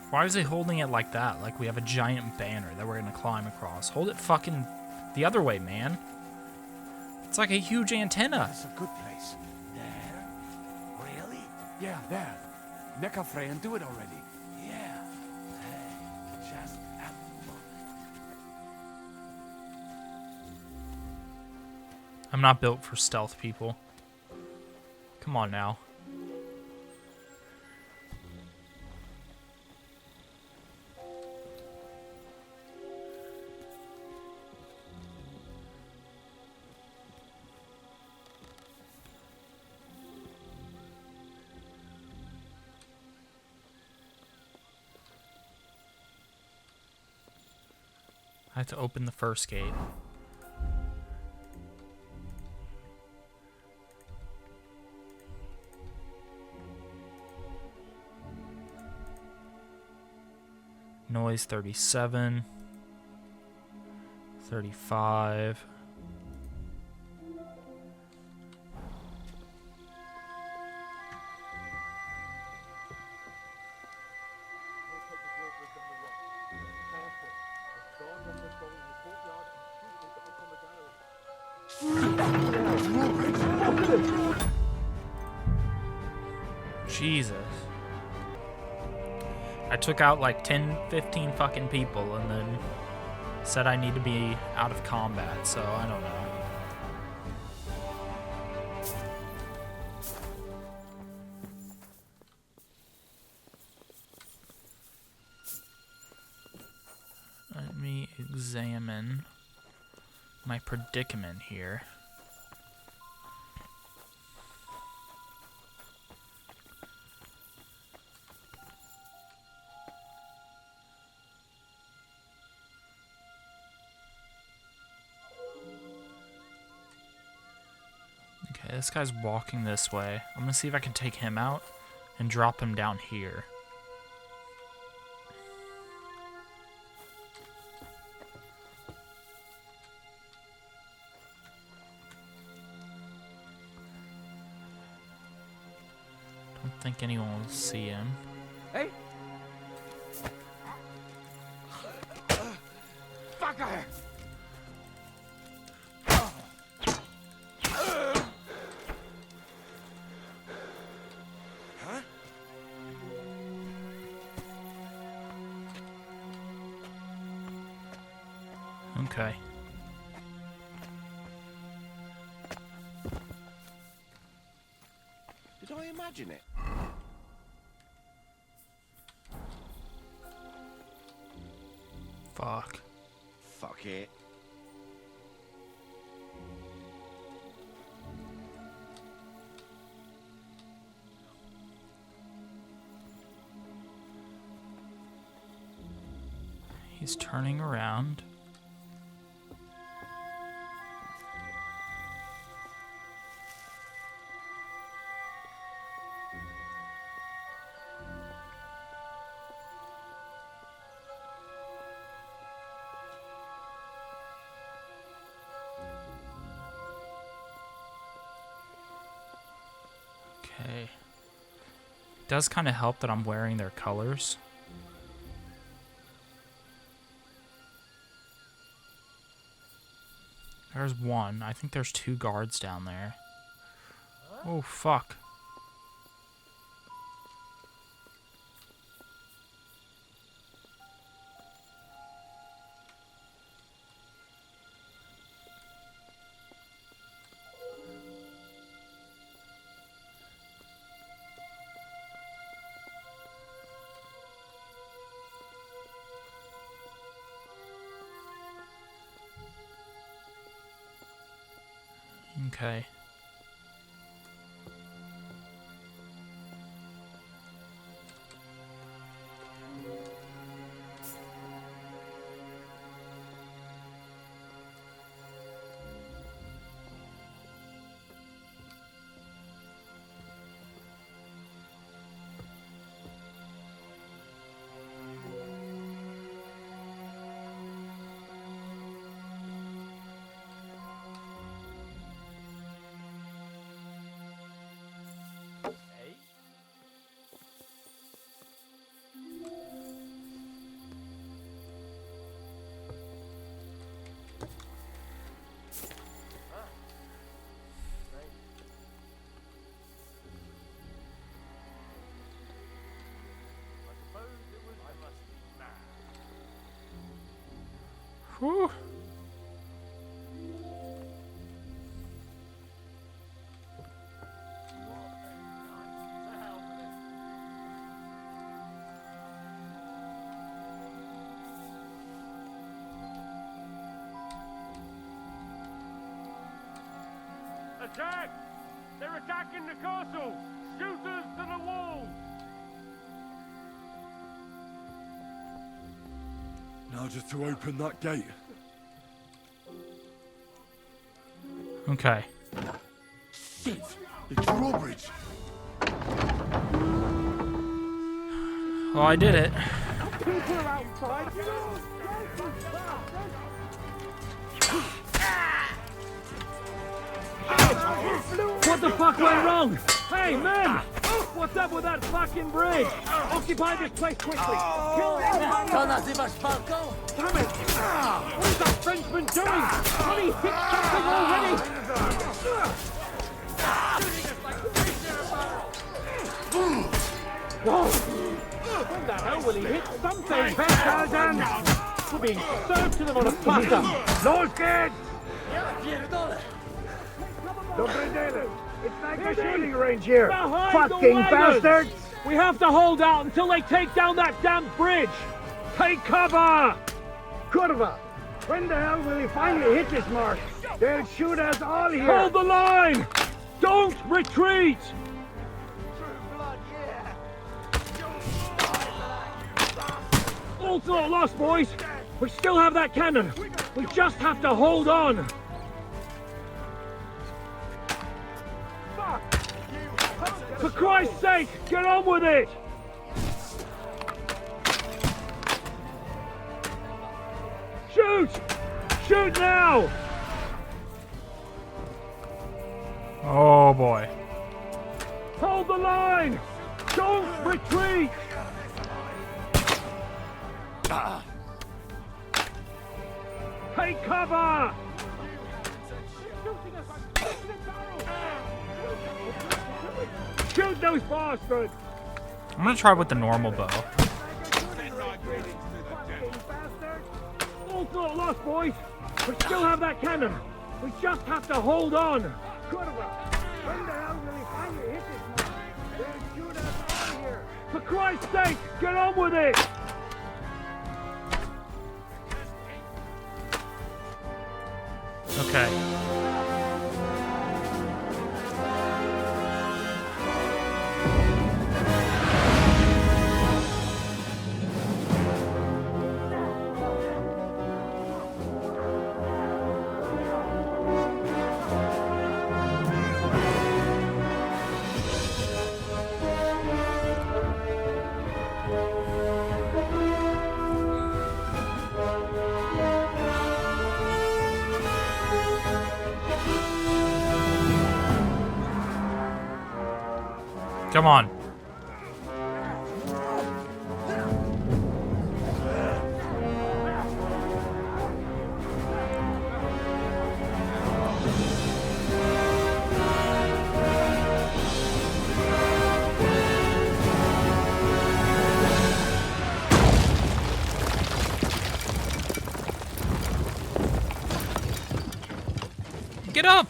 Why is he holding it like that? Like we have a giant banner that we're gonna climb across. Hold it fucking the other way, man. It's like a huge antenna. That's a good place. There? Really? Yeah, there. Neckarfrey and do it already. Yeah. Hey, just have fun. I'm not built for stealth, people. Come on now. I have to open the first gate. Noise 37. 35. Jesus. I took out like 10, 15 fucking people and then said I need to be out of combat, so I don't know. Let me examine my predicament here. Okay, this guy's walking this way. I'm gonna see if I can take him out and drop him down here. Don't think anyone will see him. Hey! Fucker! Okay. Did I imagine it? Fuck. Fuck it. He's turning around. Okay. It does kind of help that I'm wearing their colors. There's one. I think there's two guards down there. Oh, fuck. Okay. Whew. Attack! They're attacking the castle! Shooters to the wall! Now just to open that gate. Okay. Shit! The drawbridge! Well, I did it. People are outside. What the fuck went wrong? Hey, men! What's up with that fucking bridge? Occupy this place quickly! Kill everybody! Damn it! What is that Frenchman doing? Have he hit something already? Whoa! When the hell will he hit something? Best we're being served to them on a platter! Los kids! It's like a shooting range here. Behind Fucking the wagons! bastards! We have to hold out until they take down that damn bridge! Take cover! Curva! When the hell will he finally hit this mark? They'll shoot us all here. Hold the line! Don't retreat! All's not lost, boys! We still have that cannon! We just have to hold on! For Christ's sake, get on with it! Shoot! Shoot now! Oh boy. Hold the line! Don't retreat! Take cover! Shoot those bastards! I'm gonna try with the normal bow. All's not lost, boys! We still have that cannon! We just have to hold on! When the hell will he finally hit this mark? They'll shoot us all here. For Christ's sake, get on with it! Okay. Come on. Get up!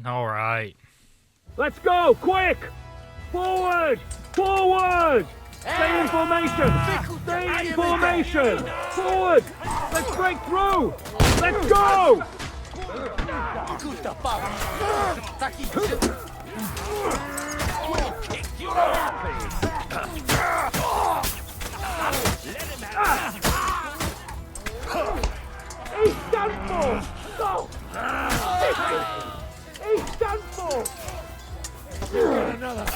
All right. Let's go, quick! Forward! Forward! Stay in formation! Stay in formation! Forward! Let's break through! Let's go! He's done for! Go! He's done for! Another.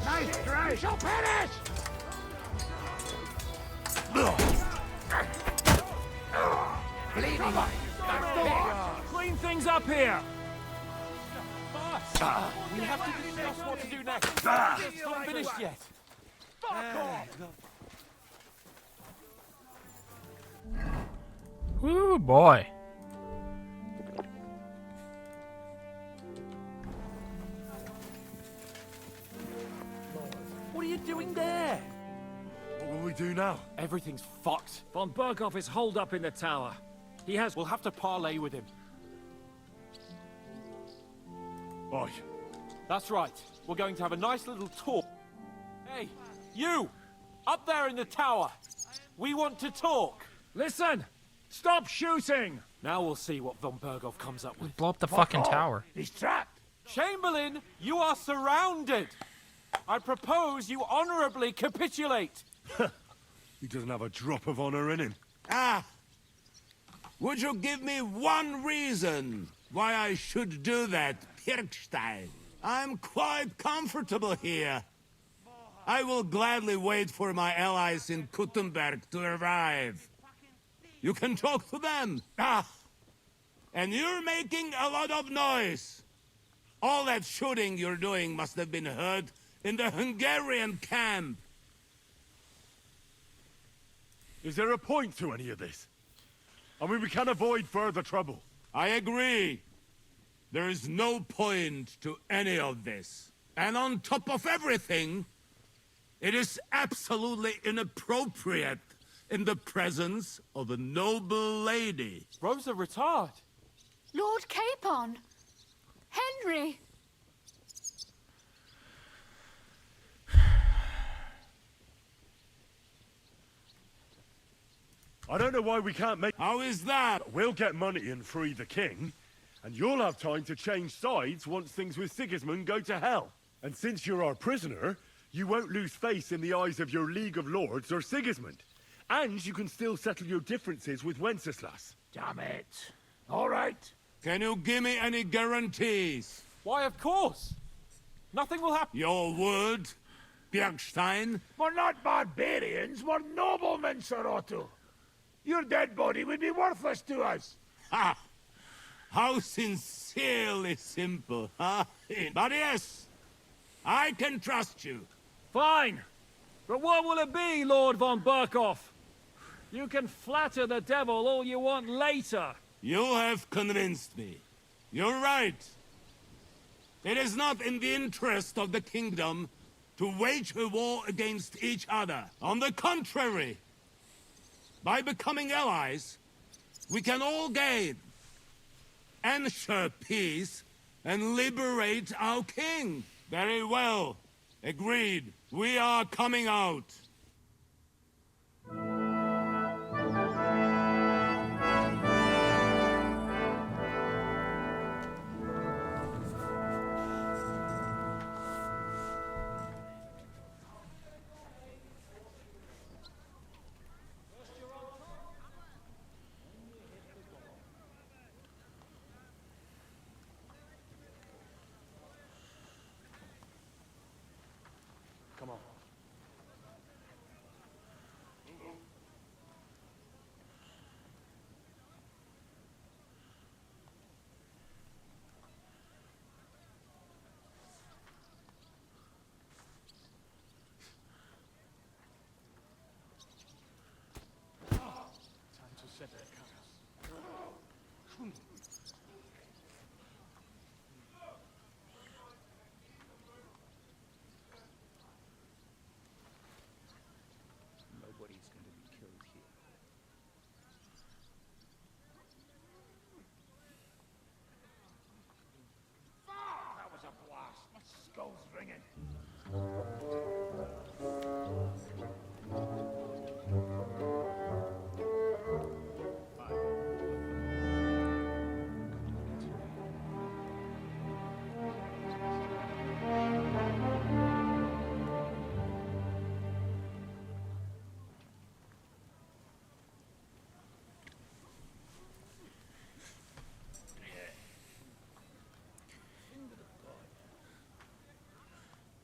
Nice try. Shall finish! Clean things up here! We have to discuss what to do next. It's not finished yet. Woo, boy. What are you doing there? What will we do now? Everything's fucked. Von Berghoff is holed up in the tower. He has... We'll have to parley with him. Oi. That's right. We're going to have a nice little talk. Hey, you! Up there in the tower! We want to talk! Listen! Stop shooting! Now we'll see what von Berghoff comes up with. Blow up the fucking tower. He's trapped. Chamberlain, you are surrounded. I propose you honorably capitulate. He doesn't have a drop of honor in him. Ah! Would you give me one reason why I should do that, Pirkstein? I'm quite comfortable here. I will gladly wait for my allies in Kuttenberg to arrive. You can talk to them. Ah! And you're making a lot of noise. All that shooting you're doing must have been heard in the Hungarian camp. Is there a point to any of this? I mean, we can avoid further trouble. I agree. There is no point to any of this. And on top of everything, it is absolutely inappropriate in the presence of a noble lady. Rosa Retard. Lord Capon! Henry! I don't know why we can't make... How is that? We'll get money and free the king, and you'll have time to change sides once things with Sigismund go to hell. And since you're our prisoner, you won't lose face in the eyes of your League of Lords or Sigismund. And you can still settle your differences with Wenceslas. Damn it. All right. Can you give me any guarantees? Why, of course. Nothing will happen. Your word, Bjergstein? We're not barbarians, we're noblemen, Sir Otto. Your dead body would be worthless to us. Ha! How sincerely simple, huh? But yes, I can trust you. Fine. But what will it be, Lord von Berkhoff? You can flatter the devil all you want later. You have convinced me. You're right. It is not in the interest of the kingdom to wage a war against each other. On the contrary, by becoming allies, we can all gain, ensure peace, and liberate our king. Very well. Agreed. We are coming out. Come on. Time to set that Nobody's going to be killed here. That was a blast. My skull's ringing.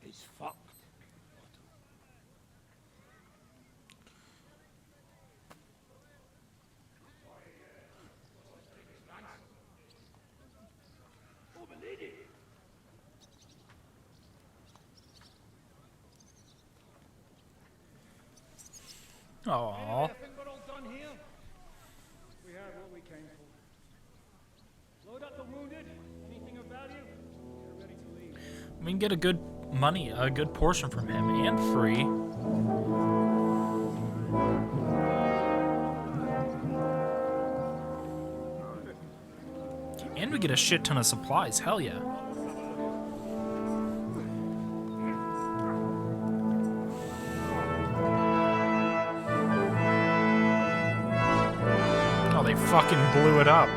He's fucked. Aww. I think we're all done here. We had what we came for. Load up the wounded. Anything of value? We're ready to leave. We can get a good portion from him, and free. And we get a shit ton of supplies, hell yeah. they fucking blew it up.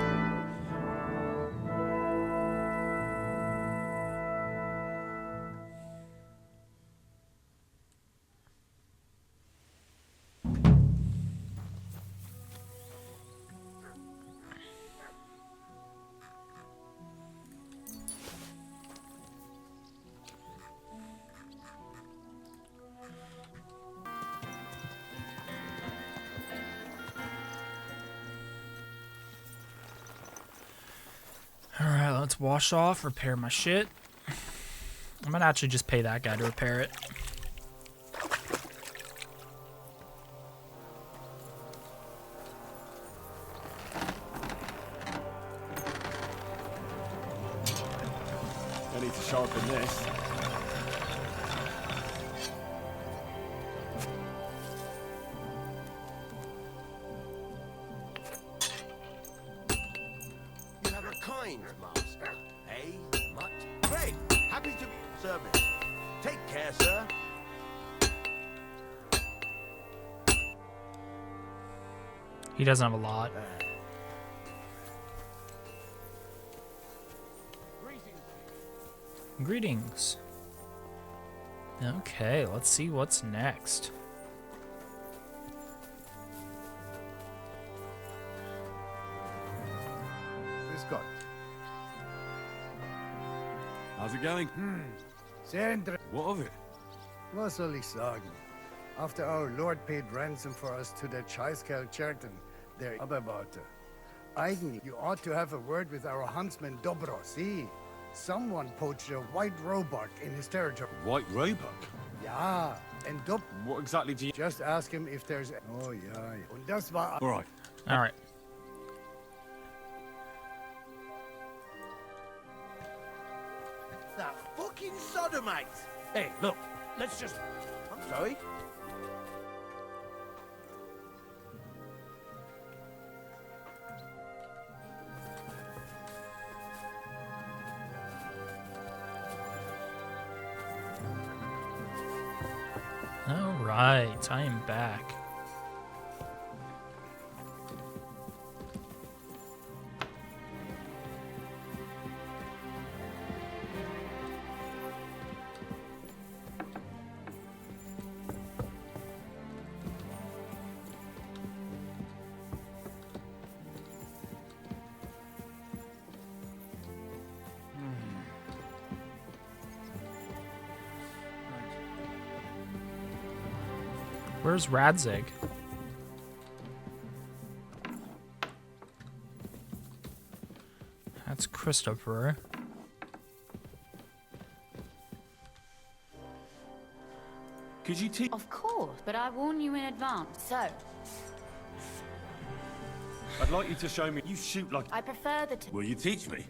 Alright, let's wash off, repair my shit. I'm gonna actually just pay that guy to repair it. I need to sharpen this. You have a kind master, eh? Mutt? Great! Happy to be of service. Take care, sir. He doesn't have a lot. Greetings. Okay, let's see what's next. Grüß Gott. How's it going? Sehr inter... What of it? Was soll ich sagen? After our Lord paid ransom for us to the Chaiskel Cherton, their Aberwarte. Eigentlich, you ought to have a word with our huntsman Dobro. See? Someone poached a white roebuck in his territory. White roebuck? Ja, and Dob... What exactly do you... Just ask him if there's... Oh, ja. Und das war... All right. Alright. That fucking sodomite! Hey, look, let's just... I'm sorry? Alright, I am back. Where's Radzig? That's Christopher. Could you teach... Of course, but I warn you in advance, so I'd like you to show me... You shoot like... I prefer the... Will you teach me?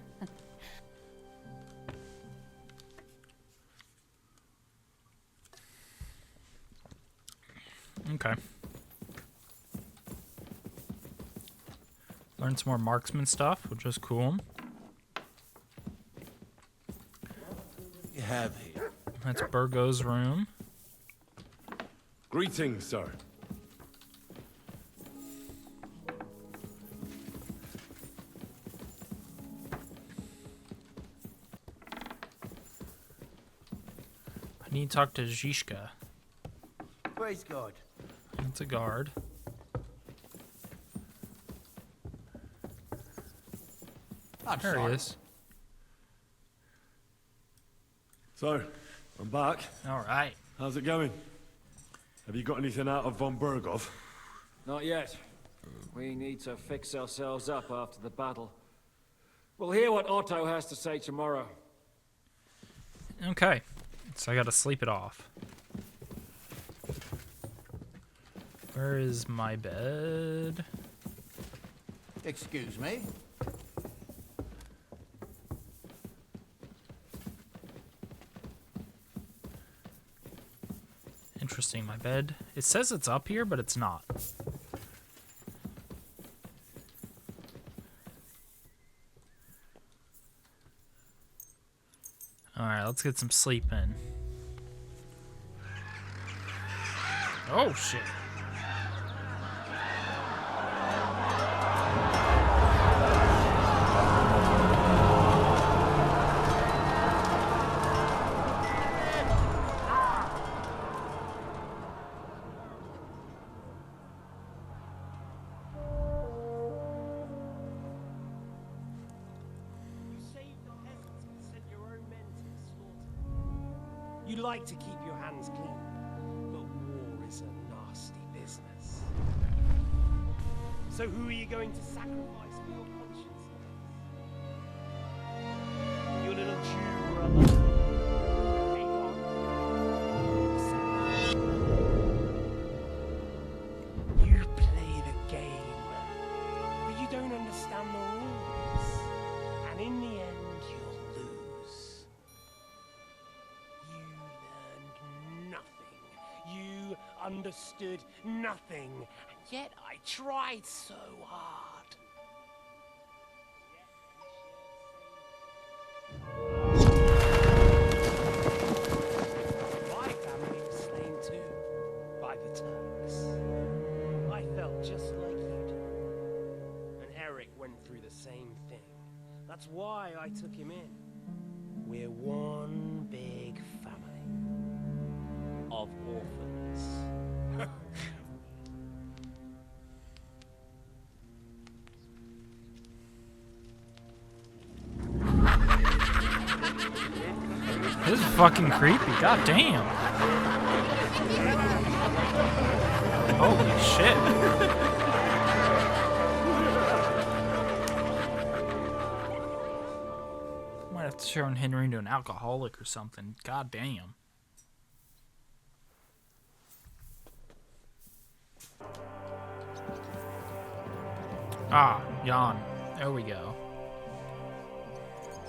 Okay. Learn some more marksman stuff, which is cool. You have here. That's Burgo's room. Greetings, sir. I need to talk to Zizka. Praise God. That's a guard. There he is. So, I'm back. All right. How's it going? Have you got anything out of von Burgov? Not yet. We need to fix ourselves up after the battle. We'll hear what Otto has to say tomorrow. Okay. So I gotta sleep it off. Where is my bed? Excuse me? Interesting, my bed. It says it's up here, but it's not. Alright, let's get some sleep in. Oh, shit. You like to keep your hands clean, but war is a nasty business. So who are you going to sacrifice for your conscience? Your little Jew brother? You play the game, but you don't understand the rules. And in the end, you'll lose. You learned nothing. You understood nothing. And yet I tried so hard. My family was slain too, by the Turks. I felt just like you do. And Eric went through the same thing. That's why I took him in. We're one big family of orphans. This is fucking creepy. God damn. Holy shit. Might have to turn Henry into an alcoholic or something. God damn. Ah, Jan. There we go.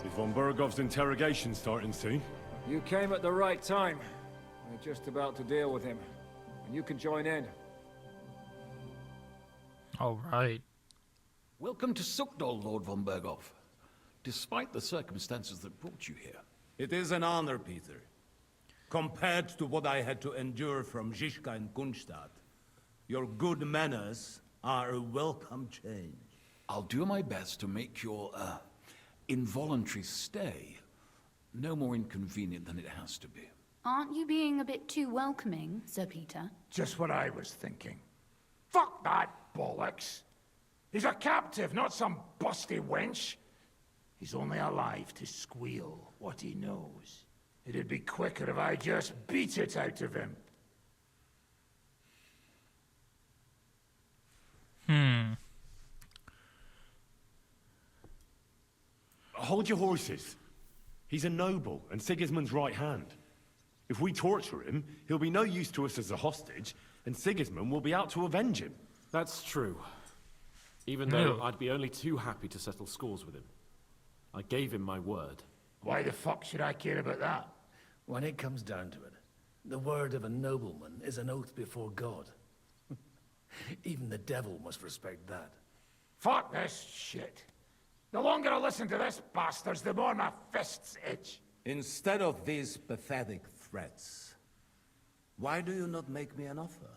Is von Bergov's interrogation starting soon? You came at the right time. We're just about to deal with him. And you can join in. All right. Welcome to Sukdal, Lord von Bergov. Despite the circumstances that brought you here. It is an honor, Peter. Compared to what I had to endure from Zizka and Kunstadt, your good manners are a welcome change. I'll do my best to make your, involuntary stay no more inconvenient than it has to be. Aren't you being a bit too welcoming, Sir Peter? Just what I was thinking. Fuck that bollocks. He's a captive, not some busty wench. He's only alive to squeal what he knows. It'd be quicker if I just beat it out of him. Hold your horses. He's a noble and Sigismund's right hand. If we torture him, he'll be no use to us as a hostage, and Sigismund will be out to avenge him. That's true. Even though I'd be only too happy to settle scores with him. I gave him my word. Why the fuck should I care about that? When it comes down to it, the word of a nobleman is an oath before God. Even the devil must respect that. Fuck this shit. The longer I listen to this bastards, the more my fists itch. Instead of these pathetic threats, why do you not make me an offer?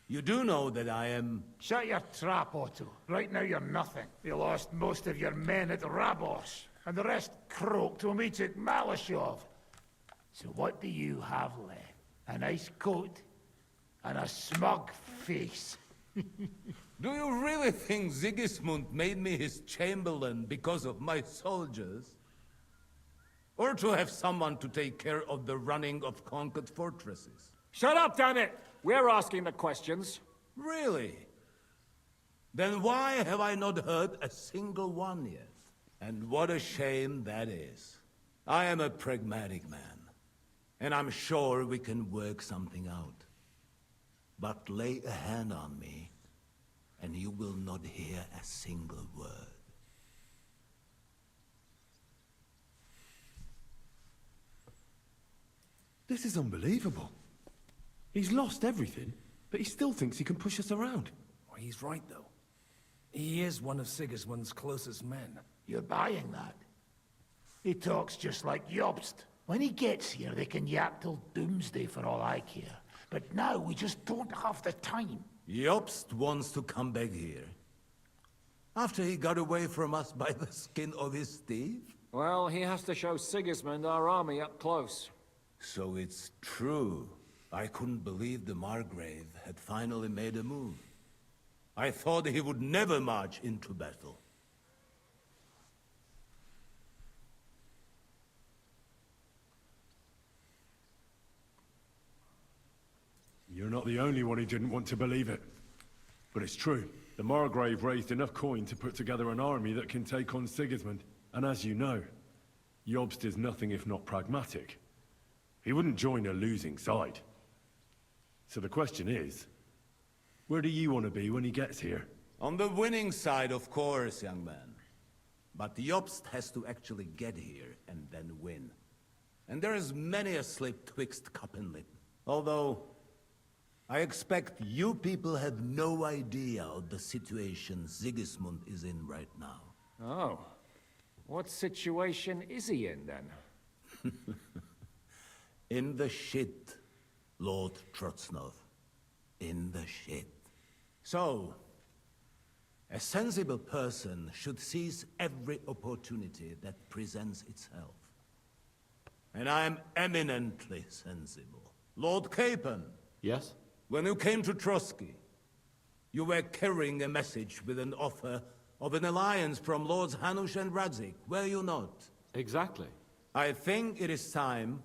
You do know that I am... Shut your trap, Otto. Right now you're nothing. You lost most of your men at Rabos, and the rest croaked when we took Malashov. So what do you have left? A nice coat and a smug face. Do you really think Sigismund made me his chamberlain because of my soldiers? Or to have someone to take care of the running of conquered fortresses? Shut up, damn it! We're asking the questions. Really? Then why have I not heard a single one yet? And what a shame that is. I am a pragmatic man, and I'm sure we can work something out. But lay a hand on me, and you will not hear a single word. This is unbelievable. He's lost everything, but he still thinks he can push us around. Well, he's right, though. He is one of Sigismund's closest men. You're buying that? He talks just like Jobst. When he gets here, they can yap till doomsday for all I care. But now we just don't have the time. Jobst wants to come back here. After he got away from us by the skin of his teeth? Well, he has to show Sigismund our army up close. So it's true. I couldn't believe the Margrave had finally made a move. I thought he would never march into battle. You're not the only one who didn't want to believe it. But it's true. The Margrave raised enough coin to put together an army that can take on Sigismund. And as you know, Jobst is nothing if not pragmatic. He wouldn't join a losing side. So the question is, where do you want to be when he gets here? On the winning side, of course, young man. But Jobst has to actually get here and then win. And there is many a slip twixt cup and lip. Although, I expect you people have no idea of the situation Sigismund is in right now. Oh. What situation is he in, then? In the shit, Lord Trotznov. In the shit. So, a sensible person should seize every opportunity that presents itself. And I am eminently sensible. Lord Capon. Yes? When you came to Trotsky, you were carrying a message with an offer of an alliance from Lords Hanush and Radzik, were you not? Exactly. I think it is time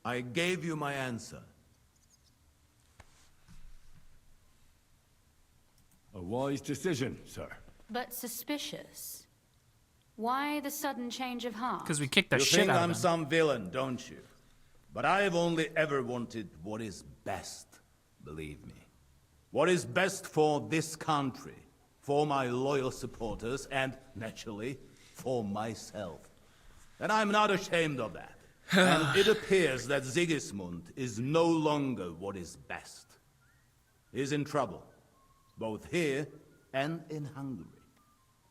I gave you my answer. A wise decision, sir. But suspicious. Why the sudden change of heart? Because we kicked the you shit think out I'm of him. some villain, don't you? But I have only ever wanted what is best, believe me. What is best for this country, for my loyal supporters, and, naturally, for myself. And I'm not ashamed of that. And it appears that Sigismund is no longer what is best. He's in trouble, both here and in Hungary.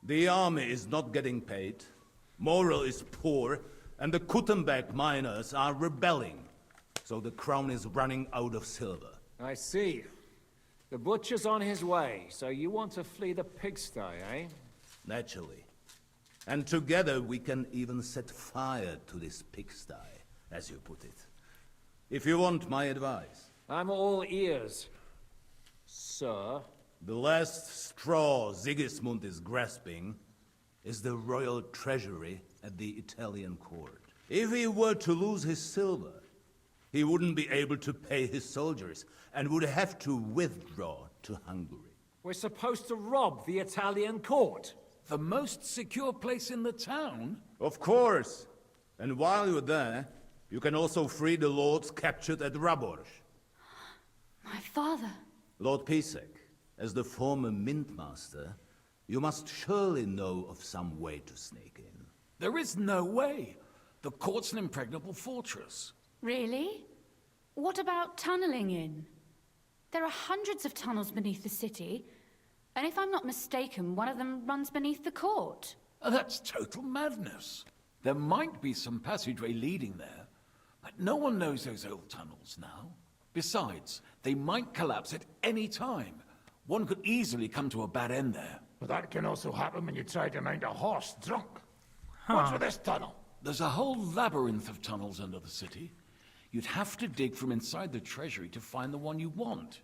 The army is not getting paid, morale is poor, and the Kuttenberg miners are rebelling. So the crown is running out of silver. I see. The butcher's on his way, so you want to flee the pigsty, eh? Naturally. And together we can even set fire to this pigsty, as you put it. If you want my advice. I'm all ears, sir. The last straw Sigismund is grasping is the royal treasury at the Italian court. If he were to lose his silver, he wouldn't be able to pay his soldiers and would have to withdraw to Hungary. We're supposed to rob the Italian court. The most secure place in the town? Of course. And while you're there, you can also free the lords captured at Raborj. My father. Lord Pisek, as the former Mintmaster, you must surely know of some way to sneak in. There is no way. The court's an impregnable fortress. Really? What about tunneling in? There are hundreds of tunnels beneath the city, and if I'm not mistaken, one of them runs beneath the court. That's total madness. There might be some passageway leading there, but no one knows those old tunnels now. Besides, they might collapse at any time. One could easily come to a bad end there. But that can also happen when you try to mount a horse drunk. What's with this tunnel? There's a whole labyrinth of tunnels under the city. You'd have to dig from inside the treasury to find the one you want.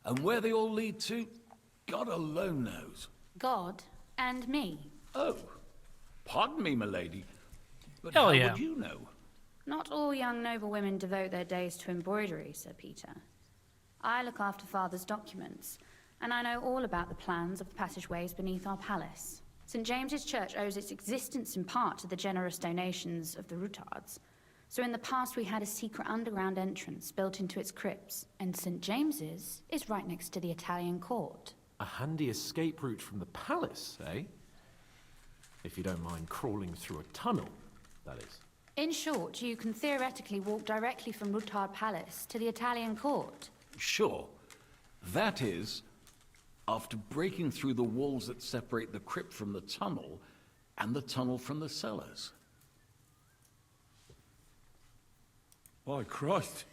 And where they all lead to, God alone knows. God and me. Oh, pardon me, milady. But Hell how yeah. would you know? Not all young noble women devote their days to embroidery, Sir Peter. I look after Father's documents, and I know all about the plans of the passageways beneath our palace. St. James's Church owes its existence in part to the generous donations of the Rutards. So in the past we had a secret underground entrance built into its crypts, and St. James's is right next to the Italian court. A handy escape route from the palace, eh? If you don't mind crawling through a tunnel, that is. In short, you can theoretically walk directly from Rutard Palace to the Italian court. Sure. That is, after breaking through the walls that separate the crypt from the tunnel, and the tunnel from the cellars. By Christ.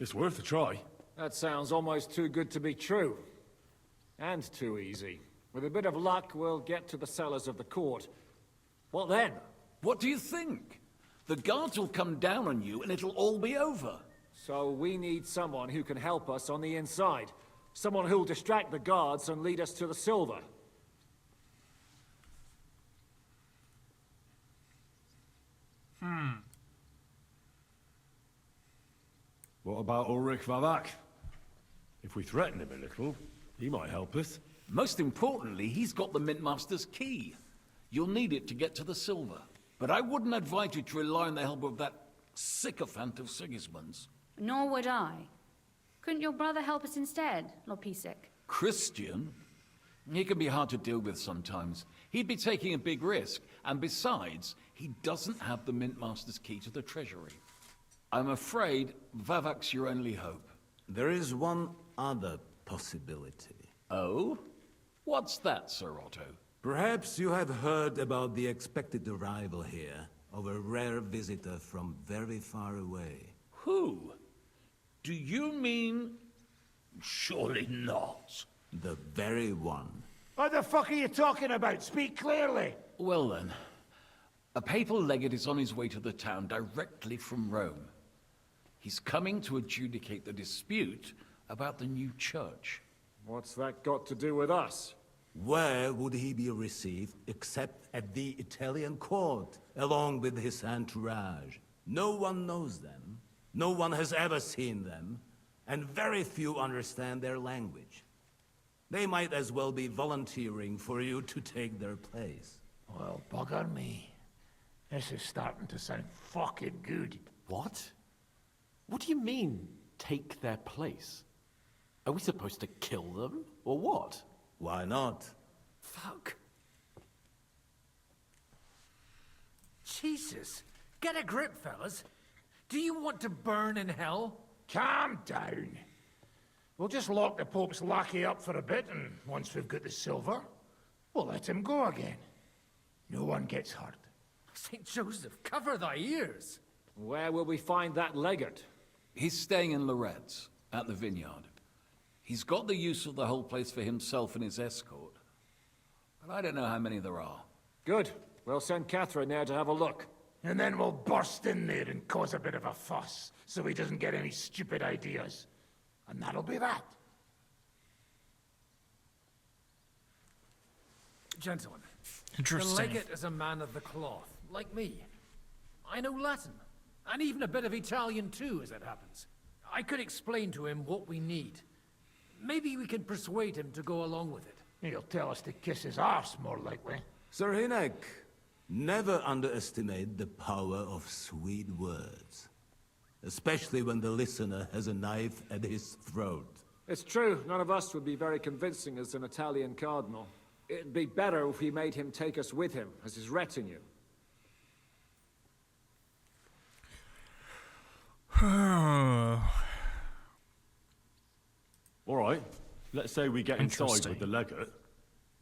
It's worth a try. That sounds almost too good to be true. And too easy. With a bit of luck, we'll get to the cellars of the court. What then? What do you think? The guards will come down on you and it'll all be over. So we need someone who can help us on the inside. Someone who'll distract the guards and lead us to the silver. What about Ulrich Vavak? If we threaten him a little, he might help us. Most importantly, he's got the Mintmaster's key. You'll need it to get to the silver. But I wouldn't advise you to rely on the help of that sycophant of Sigismund's. Nor would I. Couldn't your brother help us instead, Lord Pisak? Christian? He can be hard to deal with sometimes. He'd be taking a big risk, and besides, he doesn't have the Mintmaster's key to the treasury. I'm afraid Vavak's your only hope. There is one other possibility. Oh? What's that, Sir Otto? Perhaps you have heard about the expected arrival here of a rare visitor from very far away. Who? Do you mean... Surely not. The very one. What the fuck are you talking about? Speak clearly. Well then, a papal legate is on his way to the town directly from Rome. He's coming to adjudicate the dispute about the new church. What's that got to do with us? Where would he be received except at the Italian court, along with his entourage? No one knows them, no one has ever seen them, and very few understand their language. They might as well be volunteering for you to take their place. Well, bugger me. This is starting to sound fucking good. What? What do you mean, take their place? Are we supposed to kill them, or what? Why not? Fuck. Jesus, get a grip, fellas. Do you want to burn in hell? Calm down. We'll just lock the Pope's lackey up for a bit, and once we've got the silver, we'll let him go again. No one gets hurt. St. Joseph, cover thy ears! Where will we find that legate? He's staying in Loretz, at the vineyard. He's got the use of the whole place for himself and his escort. But I don't know how many there are. Good. We'll send Catherine there to have a look. And then we'll burst in there and cause a bit of a fuss, so he doesn't get any stupid ideas. And that'll be that. Gentlemen, Interesting. the legate is a man of the cloth, like me. I know Latin, and even a bit of Italian too, as it happens. I could explain to him what we need. Maybe we can persuade him to go along with it. He'll tell us to kiss his arse, more likely. Sir Hynek, never underestimate the power of sweet words. Especially when the listener has a knife at his throat. It's true, none of us would be very convincing as an Italian cardinal. It'd be better if we made him take us with him, as his retinue. Alright, let's say we get inside with the legate.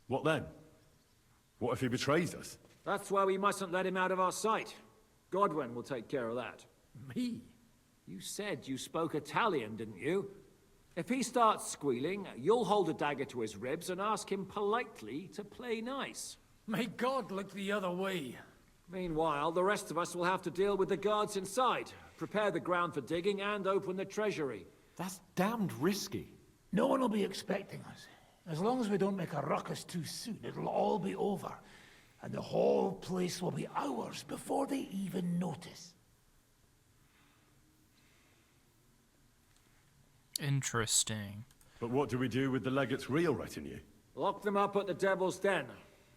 What then? What if he betrays us? That's why we mustn't let him out of our sight. Godwin will take care of that. Me? You said you spoke Italian, didn't you? If he starts squealing, you'll hold a dagger to his ribs and ask him politely to play nice. May God look the other way. Meanwhile, the rest of us will have to deal with the guards inside, prepare the ground for digging, and open the treasury. That's damned risky. No one will be expecting us. As long as we don't make a ruckus too soon, it'll all be over. And the whole place will be ours before they even notice. Interesting. But what do we do with the legate's real retinue? Lock them up at the Devil's Den.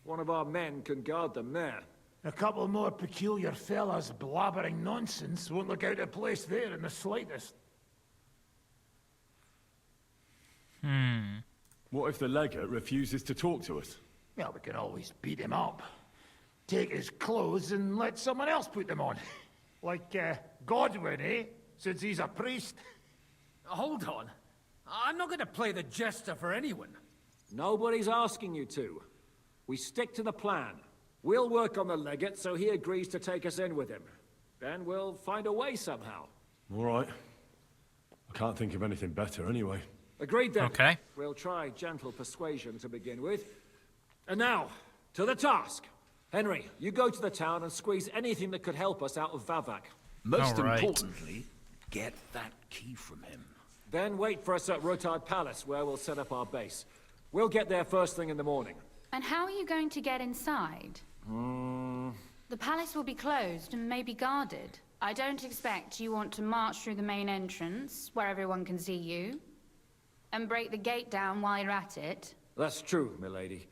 One of our men can guard them there. A couple more peculiar fellas blabbering nonsense won't look out of place there in the slightest. What if the legate refuses to talk to us? Well, we can always beat him up. Take his clothes and let someone else put them on. Like, Godwin, eh? Since he's a priest. Hold on. I'm not going to play the jester for anyone. Nobody's asking you to. We stick to the plan. We'll work on the legate so he agrees to take us in with him. Then we'll find a way somehow. Alright. I can't think of anything better anyway. Agreed then. Okay. We'll try gentle persuasion to begin with. And now, to the task. Henry, you go to the town and squeeze anything that could help us out of Vavak. Most importantly, get that key from him. Then wait for us at Rotard Palace, where we'll set up our base. We'll get there first thing in the morning. And how are you going to get inside? The palace will be closed and maybe guarded. I don't expect you want to march through the main entrance, where everyone can see you. And break the gate down while you're at it? That's true, milady.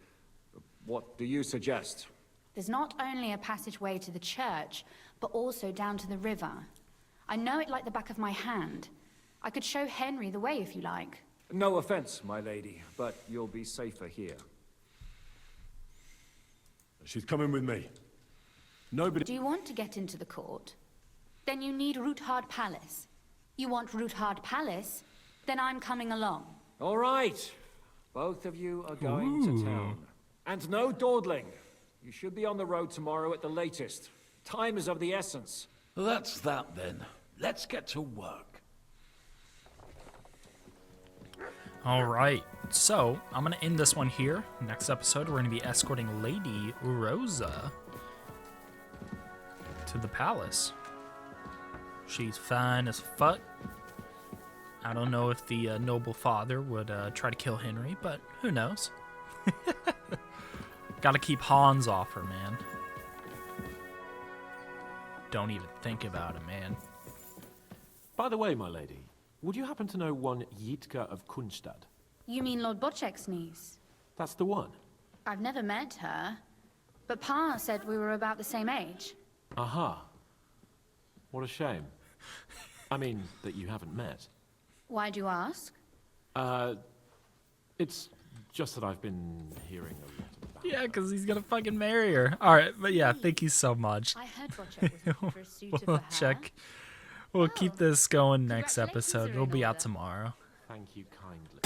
What do you suggest? There's not only a passageway to the church, but also down to the river. I know it like the back of my hand. I could show Henry the way if you like. No offense, my lady, but you'll be safer here. She's coming with me. Nobody... Do you want to get into the court? Then you need Ruthard Palace. You want Ruthard Palace? Then I'm coming along. All right. Both of you are going to town. And no dawdling. You should be on the road tomorrow at the latest. Time is of the essence. That's that then. Let's get to work. All right, so I'm gonna end this one here. Next episode, we're gonna be escorting Lady Rosa to the palace. She's fine as fuck. I don't know if the noble father would try to kill Henry, but who knows? Gotta keep Hans off her, man. Don't even think about it, man. By the way, my lady, would you happen to know one Yitka of Kunstad? You mean Lord Bocek's niece? That's the one. I've never met her, but Pa said we were about the same age. Aha. What a shame. I mean, that you haven't met. Why'd you ask? It's just that I've been hearing a lot about Yeah, because he's gonna fucking marry her. All right, but yeah, thank you so much. I heard Bocek was looking for a suitor for We'll her. check. We'll keep this going next episode. It'll be out tomorrow. Thank you kindly.